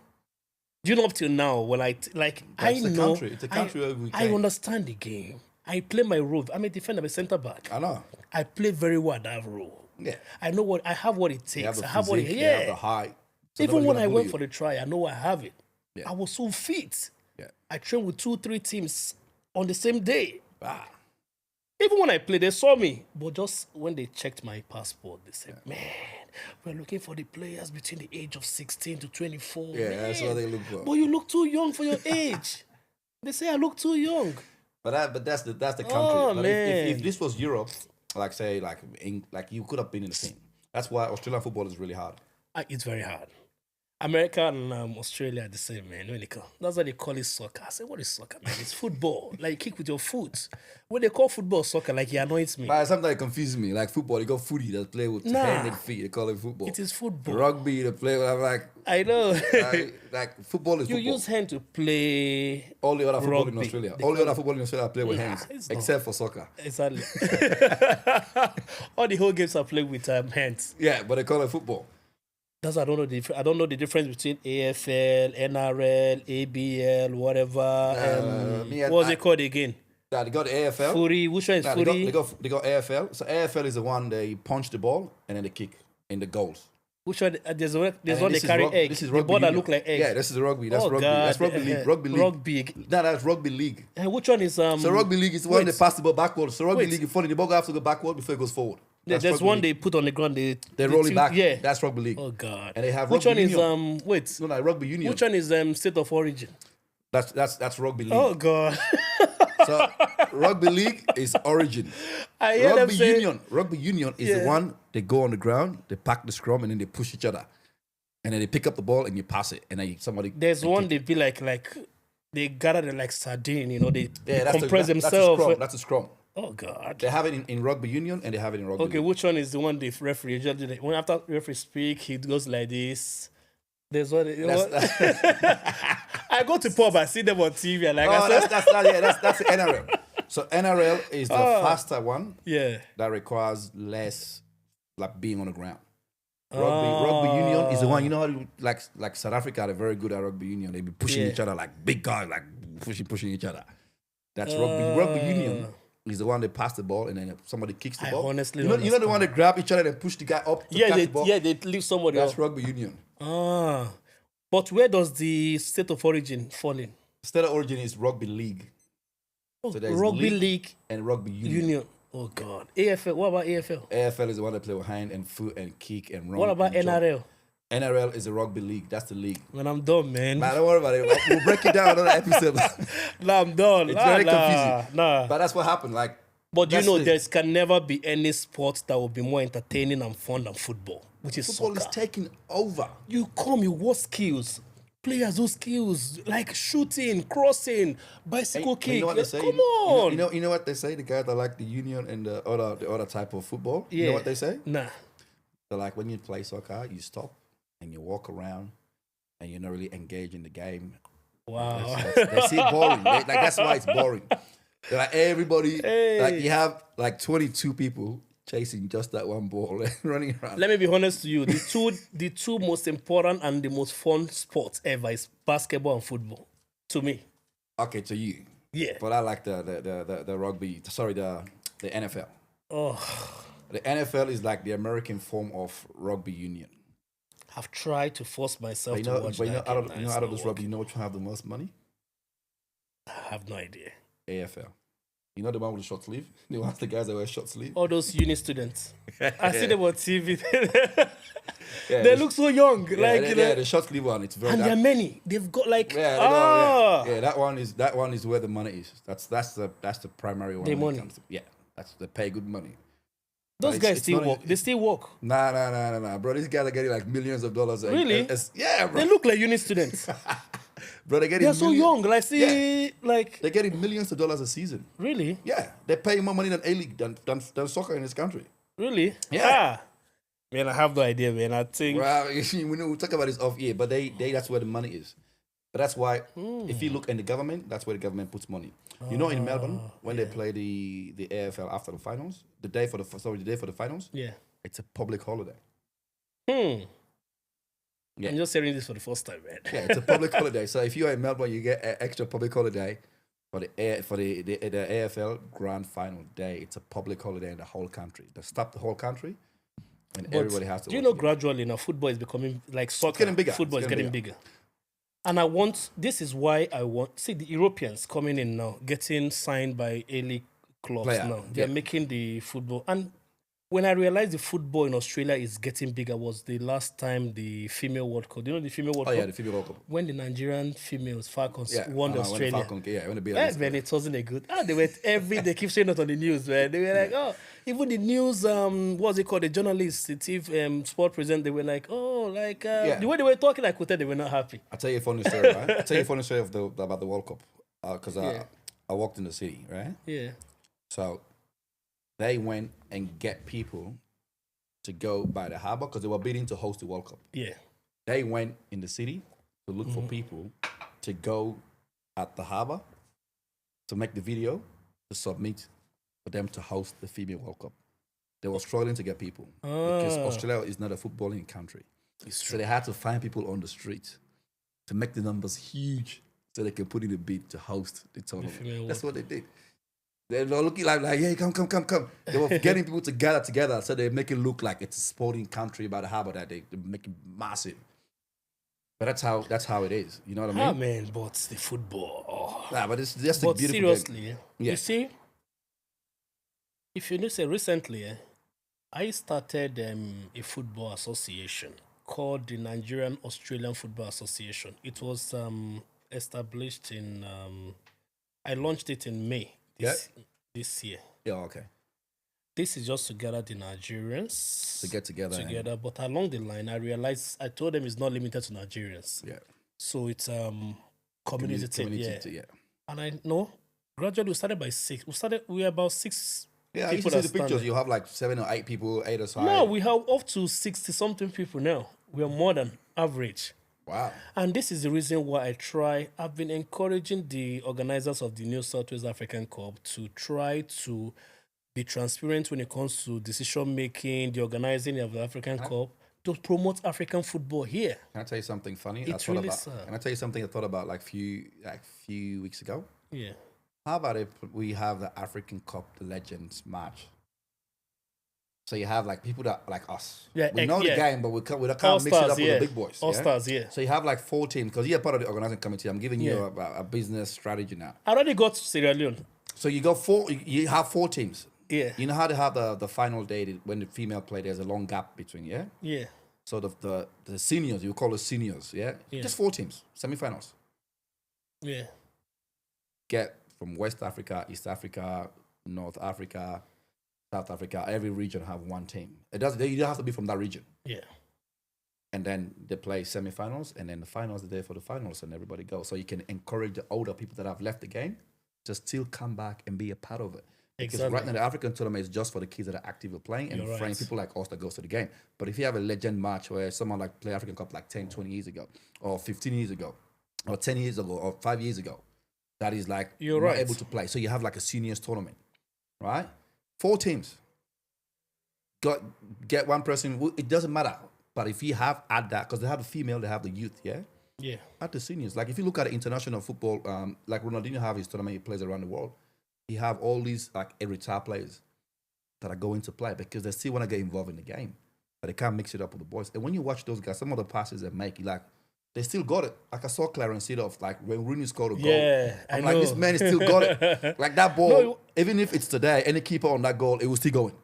Do you know up till now when I That's the know country. It's a country where we I can- understand the game. I play my role. I'm a defender. I'm a centre back. I know. I play very well at that role. Yeah. I know what I have. What it takes. You have the I have what it. physique, you have the Yeah. height. So Even nobody's when gonna I bully went you. for the try, I know I have it. Yeah. I was so fit. Yeah. I trained with 2-3 teams on the same day. Ah. Even when I played, they saw me. But just when they checked my passport, they said, man, we're looking for the players between the age of 16 to 24. Yeah, man. that's what they look for. But you look too young for your age. They say I look too young. But that's the country. Oh, But man. if this was Europe, like say like you could have been in the team. That's why Australian football is really hard. It's very hard. America and Australia are the same, man. When they call, that's why they call it soccer. I say, what is soccer, man? It's football. Like you kick with your foot. When they call football soccer, like it annoys me. But sometimes it confuses me. Like football, you got footy that play with hand and feet. They call it football. It is football. Rugby, they play with. I'm like, I know. like football is You football. use hand to play. All the other football in rugby. Australia. All the other football in Australia play with hands, it's not. except for soccer. Exactly. All the whole games are played with hands. Yeah, but they call it football. That's I don't know I don't know the difference between AFL, NRL, ABL, whatever. What's it called again? Yeah, they got the AFL. Footy. Which one is Nah, footy? they got AFL. So AFL is the one they punch the ball and then they kick in the goals. Which one? There's one And they carry egg. This is the rugby ball that union. look like egg. Yeah, this is rugby. That's Oh, rugby. God. That's rugby league. Rugby league. Rugby. No, that's rugby league. And which one is So rugby league is the one they pass the ball backward. So rugby Wait. league, you follow the ball have to go backward before it goes forward. That's There's rugby one league. they put on the ground. They roll it back. Yeah. That's rugby league. Oh God. And they have which rugby one union. is wait? No, like rugby union. Which one is state of origin? That's rugby league. Oh God. So rugby league is origin. I hear them Rugby say, union is the one they go on the ground, they pack the scrum, and then they push each other, and then they pick up the ball and you pass it, and then somebody. There's they one kick they be like they gather them like sardine, you know, they that's compress that's themselves. That's a scrum. Oh God. They have it in rugby union and they have it in rugby. Okay, league. which one is the one the referee usually when after referee speak, he goes like this. There's one. I go to pub, I see them on TV, and like I said, that's the NRL. So NRL is the faster one yeah. that requires less like being on the ground. Rugby union is the one, you know how to, like South Africa are very good at rugby union. They be pushing each other like big guys, like pushing each other. That's rugby union is the one that pass the ball and then somebody kicks the ball. Honestly you know the one that grab each other and push the guy up to catch the ball? they leave somebody That's up. rugby union. But where does the state of origin fall in? State of origin is rugby league. So there's Rugby league and rugby union. Oh God. AFL. What about AFL? AFL is the one that play with hand and foot and kick and run. What about and jump. NRL? NRL is a rugby league. That's the league. When I'm done, man. Man, don't worry about it. We'll break it down another episode. Nah, I'm done. It's very confusing. Nah. But that's what happened. Like, But you that's know, the- there can never be any sport that will be more entertaining and fun than football, which is football soccer. is taking over. You watch skills. Players who skills like shooting, crossing, bicycle And kick. you know what they say? Come on. You know what they say? The guys that like the union and the other type of football. Yeah. You know what they say? Nah. They're like, when you play soccer, you stop and you walk around and you're not really engaged in the game. Wow. They see it boring. That's why it's boring. They're like everybody, Hey. like you have like 22 people chasing just that one ball and running around. Let me be honest to you. The two most important and the most fun sports ever is basketball and football. To me. Okay, to you. Yeah. But I like the rugby. Sorry, the NFL. Oh, The NFL is like the American form of rugby union. I've tried to force myself to watch that. Out of this rugby, you know which one have the most money? I have no idea. AFL. You know the one with the short sleeve? The ones the guys that wear short sleeve? All those uni students. I see them on TV. Yeah, They look so young. the short sleeve one. It's very. And there are many. They've got like That one is where the money is. That's the primary one. The when it money. comes to- yeah, they pay good money. those But guys it's still not- work. They still work. Nah, bro. These guys are getting like millions of dollars. Really? Yeah, bro. They look like uni students. Bro, they're getting They're so young. Like like They're getting millions of dollars a season. really, Yeah, they pay more money than A-League than soccer in this country. really. Yeah. Man, I have no idea, man. I think Well, we talk about this off here, but they that's where the money is. But that's why if you look in the government, that's where the government puts money. You know, in Melbourne when they play the AFL after the finals, the day for the finals, yeah. it's a public holiday. Yeah. I'm just hearing this for the first time, man. Yeah, it's a public holiday. So if you are in Melbourne, you get an extra public holiday for the AFL Grand Final day. It's a public holiday in the whole country. They stop the whole country, and But everybody has to. do you watch know the game. gradually now football is becoming like soccer? getting bigger. Football It's is getting getting bigger. And this is why I want see the Europeans coming in now, getting signed by A-League clubs Player, now. They're yeah. making the football and when I realized the football in Australia is getting bigger was the last time the female World Cup. Do you know the female World Oh Cup? yeah, the FIBA World Cup. When the Nigerian females Falcons Yeah, won the when the Australia. Falcon, when the Yeah, BLS. man, it wasn't a good. They keep saying it on the news, man. They were like, oh, even the news, what's it called? The journalists, the TV sport present, they were like, oh, like the way they were talking, I could tell they were not happy. I'll tell you a funny story, right? I'll tell you a funny story about the World Cup. Because I walked in the city, right? Yeah. So they went and get people to go by the harbour because they were bidding to host the World Cup. Yeah. They went in the city to look for people to go at the harbour to make the video to submit for them to host the female World Cup. They were struggling to get people because Australia is not a footballing country. So they had to find people on the street to make the numbers huge so they can put in a bid to host the tournament. That's what they did. They were looking like, hey, come. They were getting people to gather together so they make it look like it's a sporting country by the harbour that they make it massive. But that's how it is. You know what I mean? Ah, man, but the football. Oh. Nah, but it's just a But beautiful seriously, game. you see, if you listen recently, I started a football association called the Nigerian Australian Football Association. It was established in, I launched it in May this year. Yeah, okay. This is just to gather the Nigerians To get together. But along the line, I realized I told them it's not limited to Nigerians. Yeah. So it's community thing. Yeah. And I know gradually we started by 6. We were about 6. Yeah, I used to see the pictures. You have like 7 or 8 people, 8 aside. No, we have up to 60 something people now. We are more than average. Wow. And this is the reason why I've been encouraging the organizers of the New Southwest African Cup to try to be transparent when it comes to decision making, the organizing of the African Cup, to promote African football here. Can I tell you something funny? It's really sad. Can I tell you something I thought about like few weeks ago? Yeah. How about if we have the African Cup Legends match? So you have like people that like us. Yeah, we know the game, but we can't mix it All-Stars, up with the big boys. All-Stars, yeah. So you have like 4 teams because you're part of the organizing committee. I'm giving you a business strategy now. I already got Sierra Leone. So you got 4. You have 4 teams. Yeah. You know how they have the final day when the female play? There's a long gap between. Yeah. Yeah. So the seniors, you call it seniors. Yeah. Just 4 teams, semifinals. Yeah. Get from West Africa, East Africa, North Africa, South Africa. Every region have 1 team. You don't have to be from that region. Yeah. And then they play semifinals, and then the finals are there for the finals, and everybody goes. So you can encourage the older people that have left the game to still come back and be a part of it. Because right now the African tournament is just for the kids that are actively playing and people like us that goes to the game. But if you have a legend match where someone like play African Cup like 10, 20 years ago, or 15 years ago, or 10 years ago, or 5 years ago, that is like not able to play. So you have like a seniors tournament, right? 4 teams. Get 1 person. It doesn't matter. But if you add that, because they have the female, they have the youth, yeah? Yeah. Add the seniors. Like if you look at the international football, like Ronaldinho have his tournament, he plays around the world. He have all these like retired players that are going to play because they still want to get involved in the game, but they can't mix it up with the boys. And when you watch those guys, some of the passes they make, like they still got it. Like I saw Clarence Seedorf, like when Rooney scored a goal. Yeah, I'm like, this man still got it. Like that ball, even if it's today, any keeper on that goal, it was still going.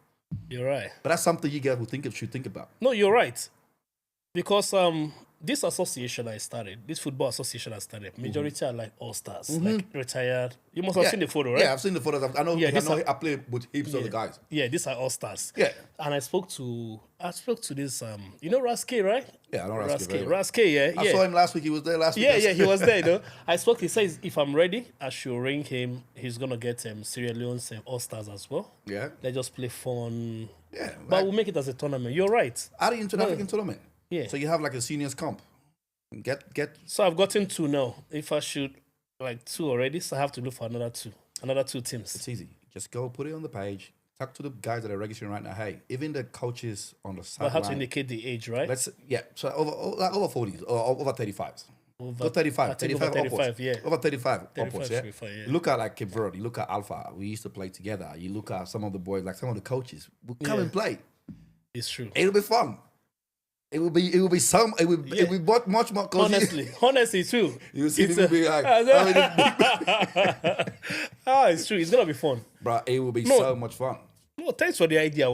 You're right. But that's something you guys should think about. No, you're right. Because this association I started, this football association I started, majority are like all-stars, like retired. You must have seen the photo, right? Yeah, I've seen the photos. I know I play with heaps of the guys. Yeah, these are all-stars. Yeah. And I spoke to this, you know Raske, right? Yeah, I know Raske very well. Raske, yeah. I saw him last week. He was there last week. Yeah, he was there, you know. I spoke, he says, if I'm ready, I should ring him. He's going to get Sierra Leone's all-stars as well. Yeah. Let's just play fun. Yeah. But we'll make it as a tournament. You're right. Add it into an African tournament. Yeah. So you have like a seniors comp. Get. So I've gotten 2 now. If I should like 2 already, so I have to look for another 2 teams. It's easy. Just go put it on the page. Talk to the guys that are registering right now. Hey, even the coaches on the sideline. I have to indicate the age, right? So over 40s or over 35s. Over 35. 35 over 35, upwards. yeah. Over 35 upwards, yeah? 35, yeah. Look at like Cape Verde. You look at Alpha. We used to play together. You look at some of the boys, like some of the coaches. Will come and play. It's true. It'll be fun. It will be much more. Honestly, too. You see people be like, it's true. It's gonna be fun, bro. It will be so much fun. No, thanks for the idea.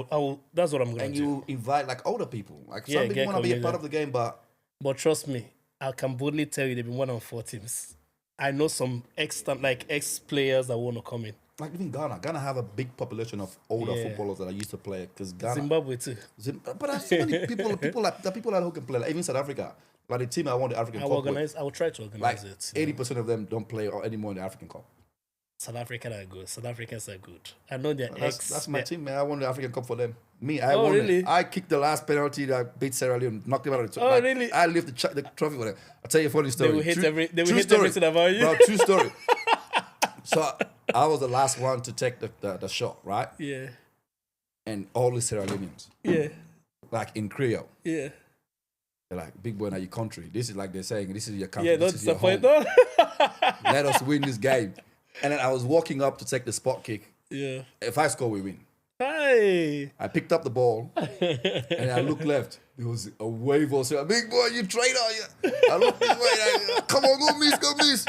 That's what I'm going to And do. you invite like older people. Like Yeah, some people get want to be a comedian. part of the game, but But trust me, I can boldly tell you they've been 1 on 4 teams. I know some ex players that want to come in. like even Ghana have a big population of older Yeah. footballers that are used to play because Ghana. Zimbabwe too. But there's so many people that who can play. Like even South Africa, like the team I won the African Cup with, I will try to like organize it. 80% of them don't play anymore in the African Cup. South Africa are good. South Africans are good. I know they're That's my team, man. I won the African Cup for them. Me, I Oh, won really? it. I kicked the last penalty that beat Sierra Leone, knocked them out of the Oh, really? I lift the trophy for them. I'll tell you a funny story. They will hate True hate story. everything about you. Bro, true story. So I was the last one to take the shot, right? Yeah. And all the Sierra Leoneans, Yeah. like in Creole, Yeah. they're like, big boy, now your country. This is like they're saying, this is your country. Yeah, don't this is your home. disappoint. Let us win this game. And then I was walking up to take the spot kick. Yeah. If I score, we win. Hey. I picked up the ball and I looked left. There was a wave of saying, big boy, you traitor. I looked this way. Come on, go miss.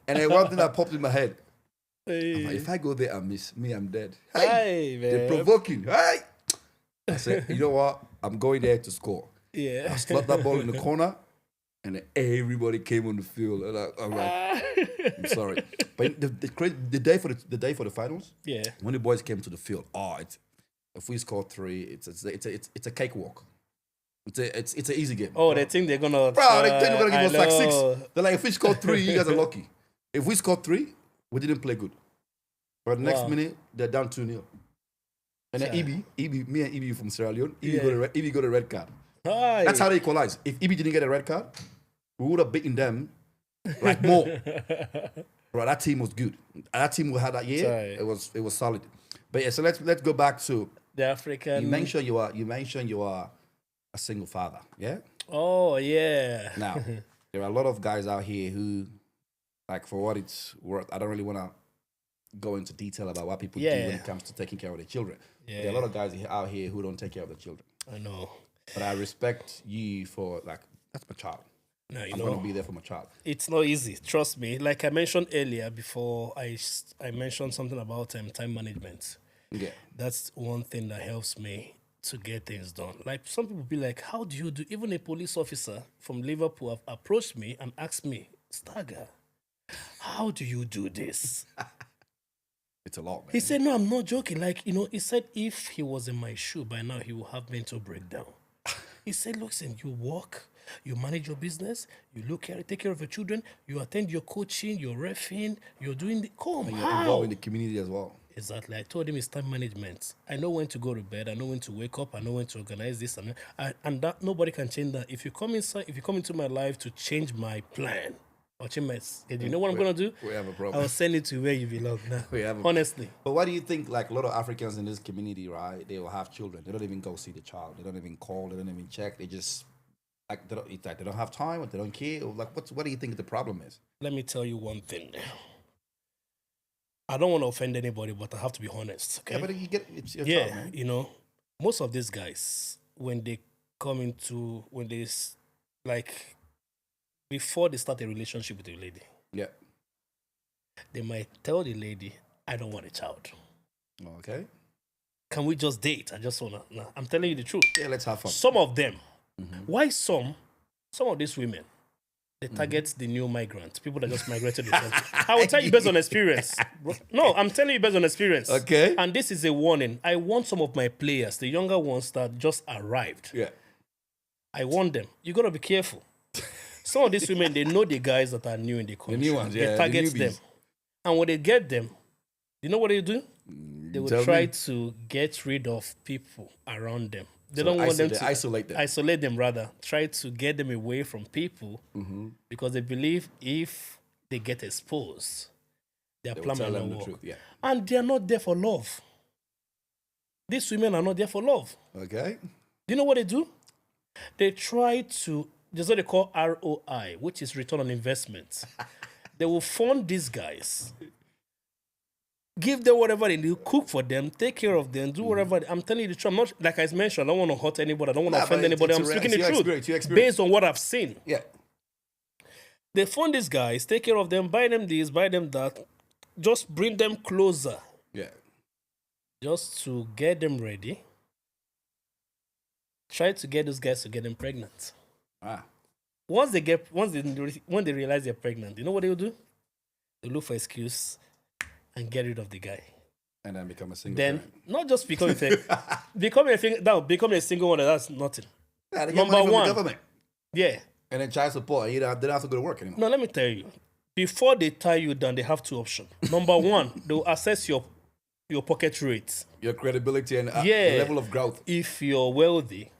And then one thing that popped in my head. Hey. I'm like, if I go there and miss, I'm dead. Hey, They're man. provoking. Hey. I said, you know what? I'm going there to score. I Yeah. slot that ball in the corner and then everybody came on the field. And I'm like, I'm sorry. But the day for the finals, Yeah. when the boys came to the field, if we score 3, it's a cakewalk. It's an easy game. Oh, they think they're gonna. Bro, they think they're gonna give us like 6. know. They're like, if we score 3, you guys are lucky. If we score 3, we didn't play good. But the next Wow. minute, they're down 2-0. And then Yeah. me and Ibi from Sierra Leone, Yeah. Ibi got a red card. Hi. That's how they equalize. If Ibi didn't get a red card, we would have beaten them like more. Bro, that team was good. That team we had that year, Sorry. it was solid. But yeah, so let's go back to The African. you mentioned you are a single father, yeah? Oh yeah. Now, there are a lot of guys out here who, like, for what it's worth, I don't really want to go into detail about what people do when Yeah. it comes to taking care of their children. Yeah. There are a lot of guys out here who don't take care of their children. I know. But I respect you for, like, that's my child. No, you I'm know. going to be there for my child. It's not easy. Trust me. Like I mentioned earlier, before I mentioned something about time management. Yeah. That's one thing that helps me to get things done. Like some people be like, how do you do? Even a police officer from Liverpool have approached me and asked me, Stagger, how do you do this? It's a lot, man. He said, no, I'm not joking. Like, you know, he said if he was in my shoe by now, he would have mental breakdown. He said, listen, you work, you manage your business, you take care of your children, you attend your coaching, you're reffing, you're doing the, come, You're how? involved in the community as well. Exactly. I told him it's time management. I know when to go to bed. I know when to wake up. I know when to organize this. And that nobody can change that. If you come into my life to change my plan or change my schedule, you know what I'm gonna do? We have a I problem. will send it to where you belong now. We have a- Honestly. But what do you think, like, a lot of Africans in this community, right, they will have children. They don't even go see the child. They don't even call. They don't even check. They just, like, they don't have time or they don't care. Or, like, what do you think the problem is? Let me tell you one thing. I don't want to offend anybody, but I have to be honest. Okay. Yeah, but you get it's your Yeah, child, man. you know, most of these guys, when they like, before they start a relationship with a lady, Yeah. they might tell the lady, I don't want a child. Okay. Can we just date? I just want to, nah, I'm telling you the truth. Yeah, let's have fun. Some of them, why some of these women, they target the new migrants, people that just migrated to the country. I will tell you based on experience. No, I'm telling you based on experience. Okay. And this is a warning. I want some of my players, the younger ones that just arrived. Yeah. I want them. You got to be careful. Some of these women, they know the guys that are new in the country. new ones, yeah, They the target newbies. them. And when they get them, you know what they do? They will tell try me. to get rid of people around them. They So don't want them to isolate them. isolate them, rather. Try to get them away from people because they believe if they get exposed, their They will plan tell will them not the work. truth. Yeah. And they are not there for love. These women are not there for love. Okay. Do you know what they do? They try to, there's what they call ROI, which is return on investment. They will fund these guys, give them whatever they do, cook for them, take care of them, do whatever. I'm telling you the truth. I'm not, like I mentioned, I don't want to hurt anybody. I don't want to Nah, offend but anybody. it's I'm your speaking the experience, truth your experience. based on what I've seen. Yeah. They fund these guys, take care of them, buy them this, buy them that, just bring them closer. Yeah. just to get them ready. Try to get those guys to get them pregnant. Ah. When they realize they're pregnant, you know what they'll do? They look for excuse and get rid of the guy. And then become a single Then parent. not just become a thing, become a single one. That's nothing. Yeah, they get Number money from one. the government. Yeah. And then child support. They don't have to go to work anymore. No, let me tell you. Before they tie you down, they have two options. Number one, they'll assess your pocket rates. Your credibility and Yeah. the level of growth. If you're wealthy,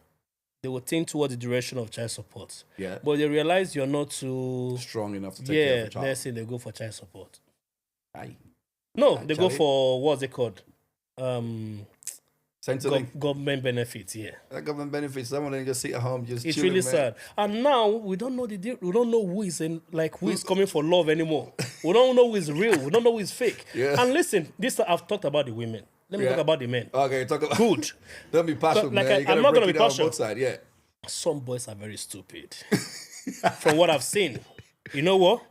they will think towards the direction of child support. Yeah. But they realize you're not too Strong enough to take care of yeah. a child. Let's say they go for child support. Aye. No, they go Charlie? for what's it called? Centrelink. Government benefits. Yeah. That government benefits. Someone then just sit at home, just It's chilling, really man. sad. And now we don't know we don't know who is who is coming for love anymore. We don't know who is real. We don't know who is fake. Yeah. And listen, I've talked about the women. Let me Yeah. talk about the men. Okay, talk about Good. Don't be passionate, Like, man. You gotta I'm not break gonna it be down on partial. both sides, yeah. Some boys are very stupid. From what I've seen. You know what?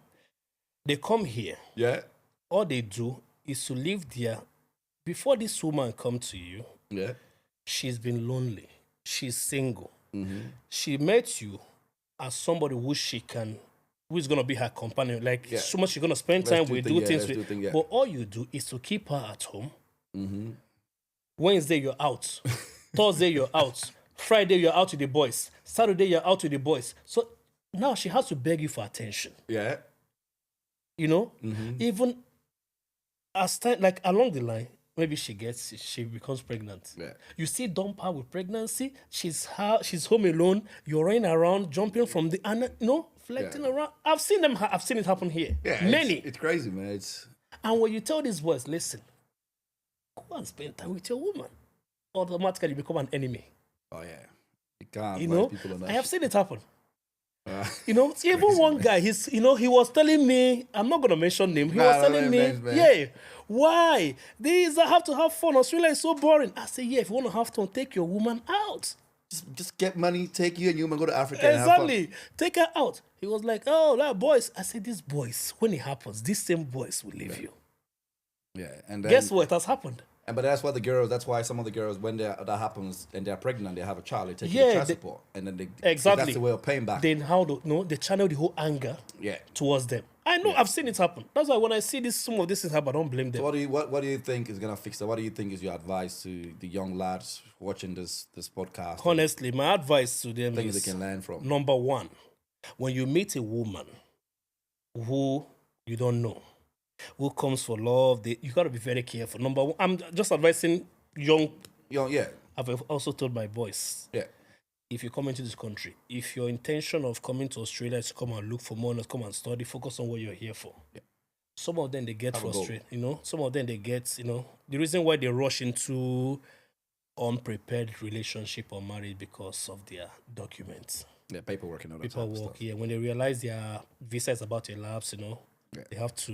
They come here. Yeah. All they do is to live there. Before this woman come to you, Yeah. she's been lonely. She's single. Mm-hmm. She met you as somebody who is gonna be her companion. Like Yeah. so much she's gonna spend Let's time do with, thing, do yeah, things let's with. do thing, yeah. But all you do is to keep her at home. Mm-hmm. Wednesday you're out. Thursday you're out. Friday you're out with the boys. Saturday you're out with the boys. So now she has to beg you for attention. Yeah. You know, Mm-hmm. even as time like along the line, maybe she becomes pregnant. Yeah. You see, dump her with pregnancy. She's home alone. You're running around, jumping from the flirting around. I've seen it happen here. Yeah. Many. It's crazy, man. It's And when you tell these boys, listen, go and spend time with your woman, automatically you become an enemy. oh yeah. You can't You advise know, people on that I have shit. seen it happen. It's Even crazy, one man. guy, he was telling me, I'm not gonna mention name. He Nah, was no telling me, names, man. yeah, why? These I have to have fun. Australia is so boring. I say, yeah, if you want to have fun, take your woman out. Just get money, take you and you and go to Africa and have fun. Exactly. Take her out. He was like, oh, that boys. I said, these boys, when it happens, these same boys will leave you. Yeah. And then, Guess what? It has happened. But that's why some of the girls, when that happens and they're pregnant, they have a child, they take Yeah, the child they- support. And then Exactly. that's the way of paying back. Then they channel the whole anger yeah. towards them. I know, I've seen it happen. That's why when I see some of this things happen, I don't blame them. So what do you think is gonna fix that? What do you think is your advice to the young lads watching this podcast? Honestly, my advice to them Things is they can learn from. number one, when you meet a woman who you don't know, who comes for love, you got to be very careful. Number one, I'm just advising young. Yeah. I've also told my boys, Yeah. if you come into this country, if your intention of coming to Australia is to come and look for money, come and study, focus on what you're here for. Yeah. Some of them, they get Have a goal. frustrated, Some of them, they get, the reason why they rush into unprepared relationship or marriage because of their documents. Yeah, paperwork and all that type of Paperwork, stuff. yeah. When they realize their visa is about to elapse, they have to,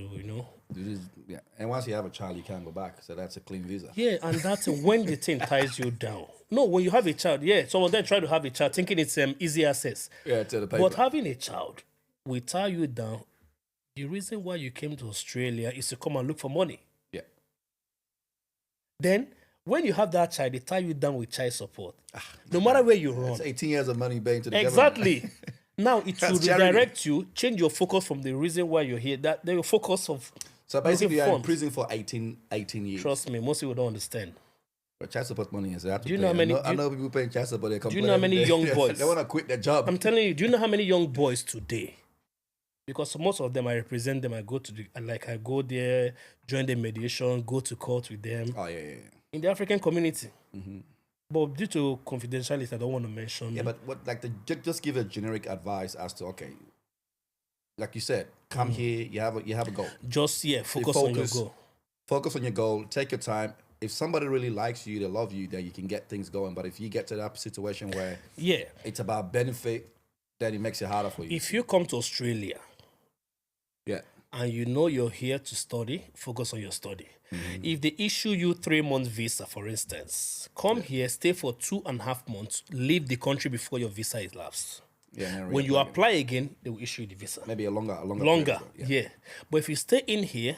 Yeah. And once you have a child, you can't go back. So that's a clean visa. Yeah, and that's when the thing ties you down. No, when you have a child, yeah, some of them try to have a child thinking it's easy access. Yeah, to the paper. But having a child will tie you down. The reason why you came to Australia is to come and look for money. Yeah. Then, when you have that child, they tie you down with child support. No matter where you run. It's 18 years of money paying to the Exactly. government. Now, it will That's charity. redirect you, change your focus from the reason why you're here. That your focus of So basically, you're in fun. prison for 18 years. Trust me, most people don't understand. But child support money is that. Do you know how many- I know people paying child support. They Do you know how many young boys? They want to quit their job. I'm telling you, do you know how many young boys today? Because most of them, I represent them. I go there, join the mediation, go to court with them Oh yeah. in the African community. But due to confidentiality, I don't want to mention. Yeah, but just give a generic advice as to like you said, come here. You have a goal. Just focus on your goal. Focus on your goal. Take your time. If somebody really likes you, they love you, then you can get things going. But if you get to that situation where Yeah. it's about benefit, then it makes it harder for you. If you come to Australia Yeah. and you know you're here to study, focus on your study. If they issue you 3 months visa, for instance, come here, stay for 2.5 months, leave the country before your visa is lapsed. Yeah. and then When you reapply apply again, they will issue you the visa. maybe a longer Longer, period, yeah. But if you stay in here,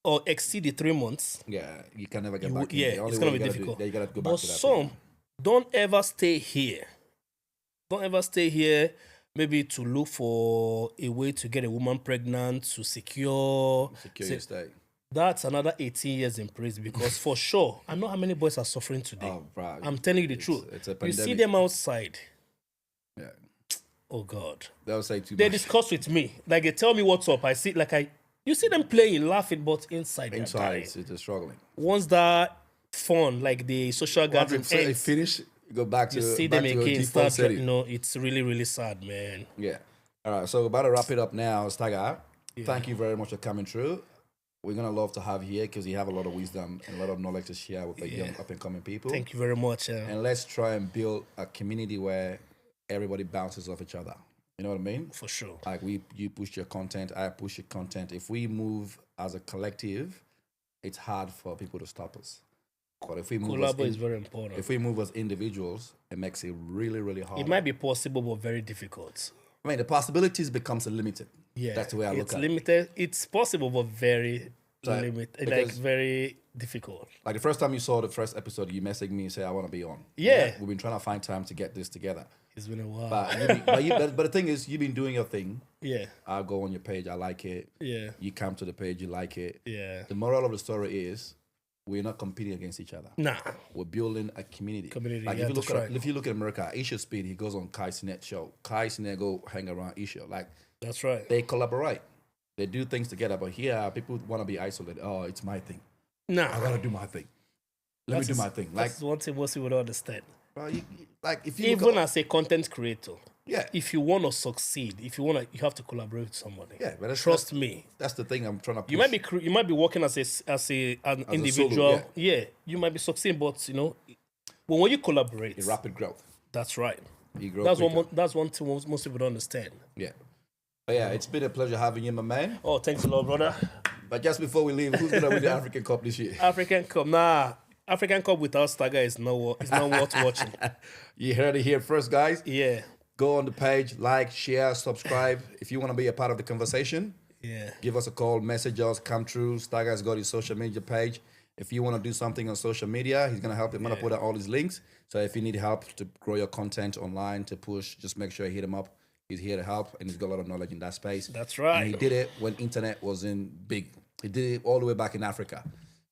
or exceed the 3 months, Yeah, you can never get you back would, in. yeah, The only it's way gonna be you gotta difficult. you gotta go back But to that some thing. don't ever stay here. Don't ever stay here. Maybe to look for a way to get a woman pregnant to secure. Secure your stay. That's another 18 years in prison because for sure, I know how many boys are suffering today. Oh, bro. I'm telling you the truth. It's a You see pandemic. them outside. Yeah. Oh God. They'll say too They much. discuss with me. Like they tell me what's up. I see you see them playing, laughing, but inside they're Inside, dying. it's struggling. Once that fun, like the social gathering Once it ends, finish, you go back to you see back them to your again default start, setting. it's really, really sad, man. Yeah. All right. So about to wrap it up now, Stagger. Thank you very much for coming through. We're gonna love to have you here because you have a lot of wisdom and a lot of knowledge to share with the young up and coming people. Thank you very much. And let's try and build a community where everybody bounces off each other. You know what I mean? For sure. Like you push your content, I push your content. If we move as a collective, it's hard for people to stop us. But if we move Collabo is very important. if we move as individuals, it makes it really, really hard. It might be possible, but very difficult. I mean, the possibilities becomes limited. Yeah, That's the way I look it's at it. limited. It's possible, but very limited. Like because- very difficult. Like the first time you saw the first episode, you messaged me and said, "I want to be on." Yeah. We've been trying to find time to get this together. It's been a while. But the thing is, you've been doing your thing. Yeah, I go on your page, I like it. yeah, You come to the page, you like it. yeah. The moral of the story is, we're not competing against each other. Nah, We're building a community. Community, Like yeah, if you look that's at right. if you look at America, Isha Speed, he goes on Kai Sinet show. Kai Sinet go hang around Isha. Like that's right. they collaborate. They do things together. But here, people want to be isolated. Oh, it's my thing. I Nah, gotta do my thing. Let me do my thing. Like, that's one thing most people don't understand. bro, like if you Even as a content creator, yeah, if you want to succeed, if you want to, you have to collaborate with somebody. yeah, but Trust me. That's the thing I'm trying to push. You might be working as an individual. solo, yeah, you might be succeeding, but when you collaborate, rapid growth. that's right. You grow That's quicker. that's one thing most people don't understand. Yeah. But yeah, it's been a pleasure having you, my man. Oh, thanks a lot, brother. But just before we leave, who's gonna win the African Cup this year? African Cup, African Cup without Stagger is not worth watching. You heard it here first, guys. Yeah, Go on the page, like, share, subscribe. If you want to be a part of the conversation, yeah. give us a call, message us, come through. Stagger's got his social media page. If you want to do something on social media, he's gonna help. I'm gonna put out all his links. So if you need help to grow your content online, to push, just make sure you hit him up. He's here to help, and he's got a lot of knowledge in that space. That's right. And he did it when internet wasn't big. He did it all the way back in Africa.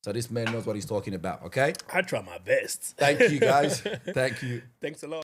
So this man knows what he's talking about. Okay. I try my best. Thank you, guys. Thank you. Thanks a lot.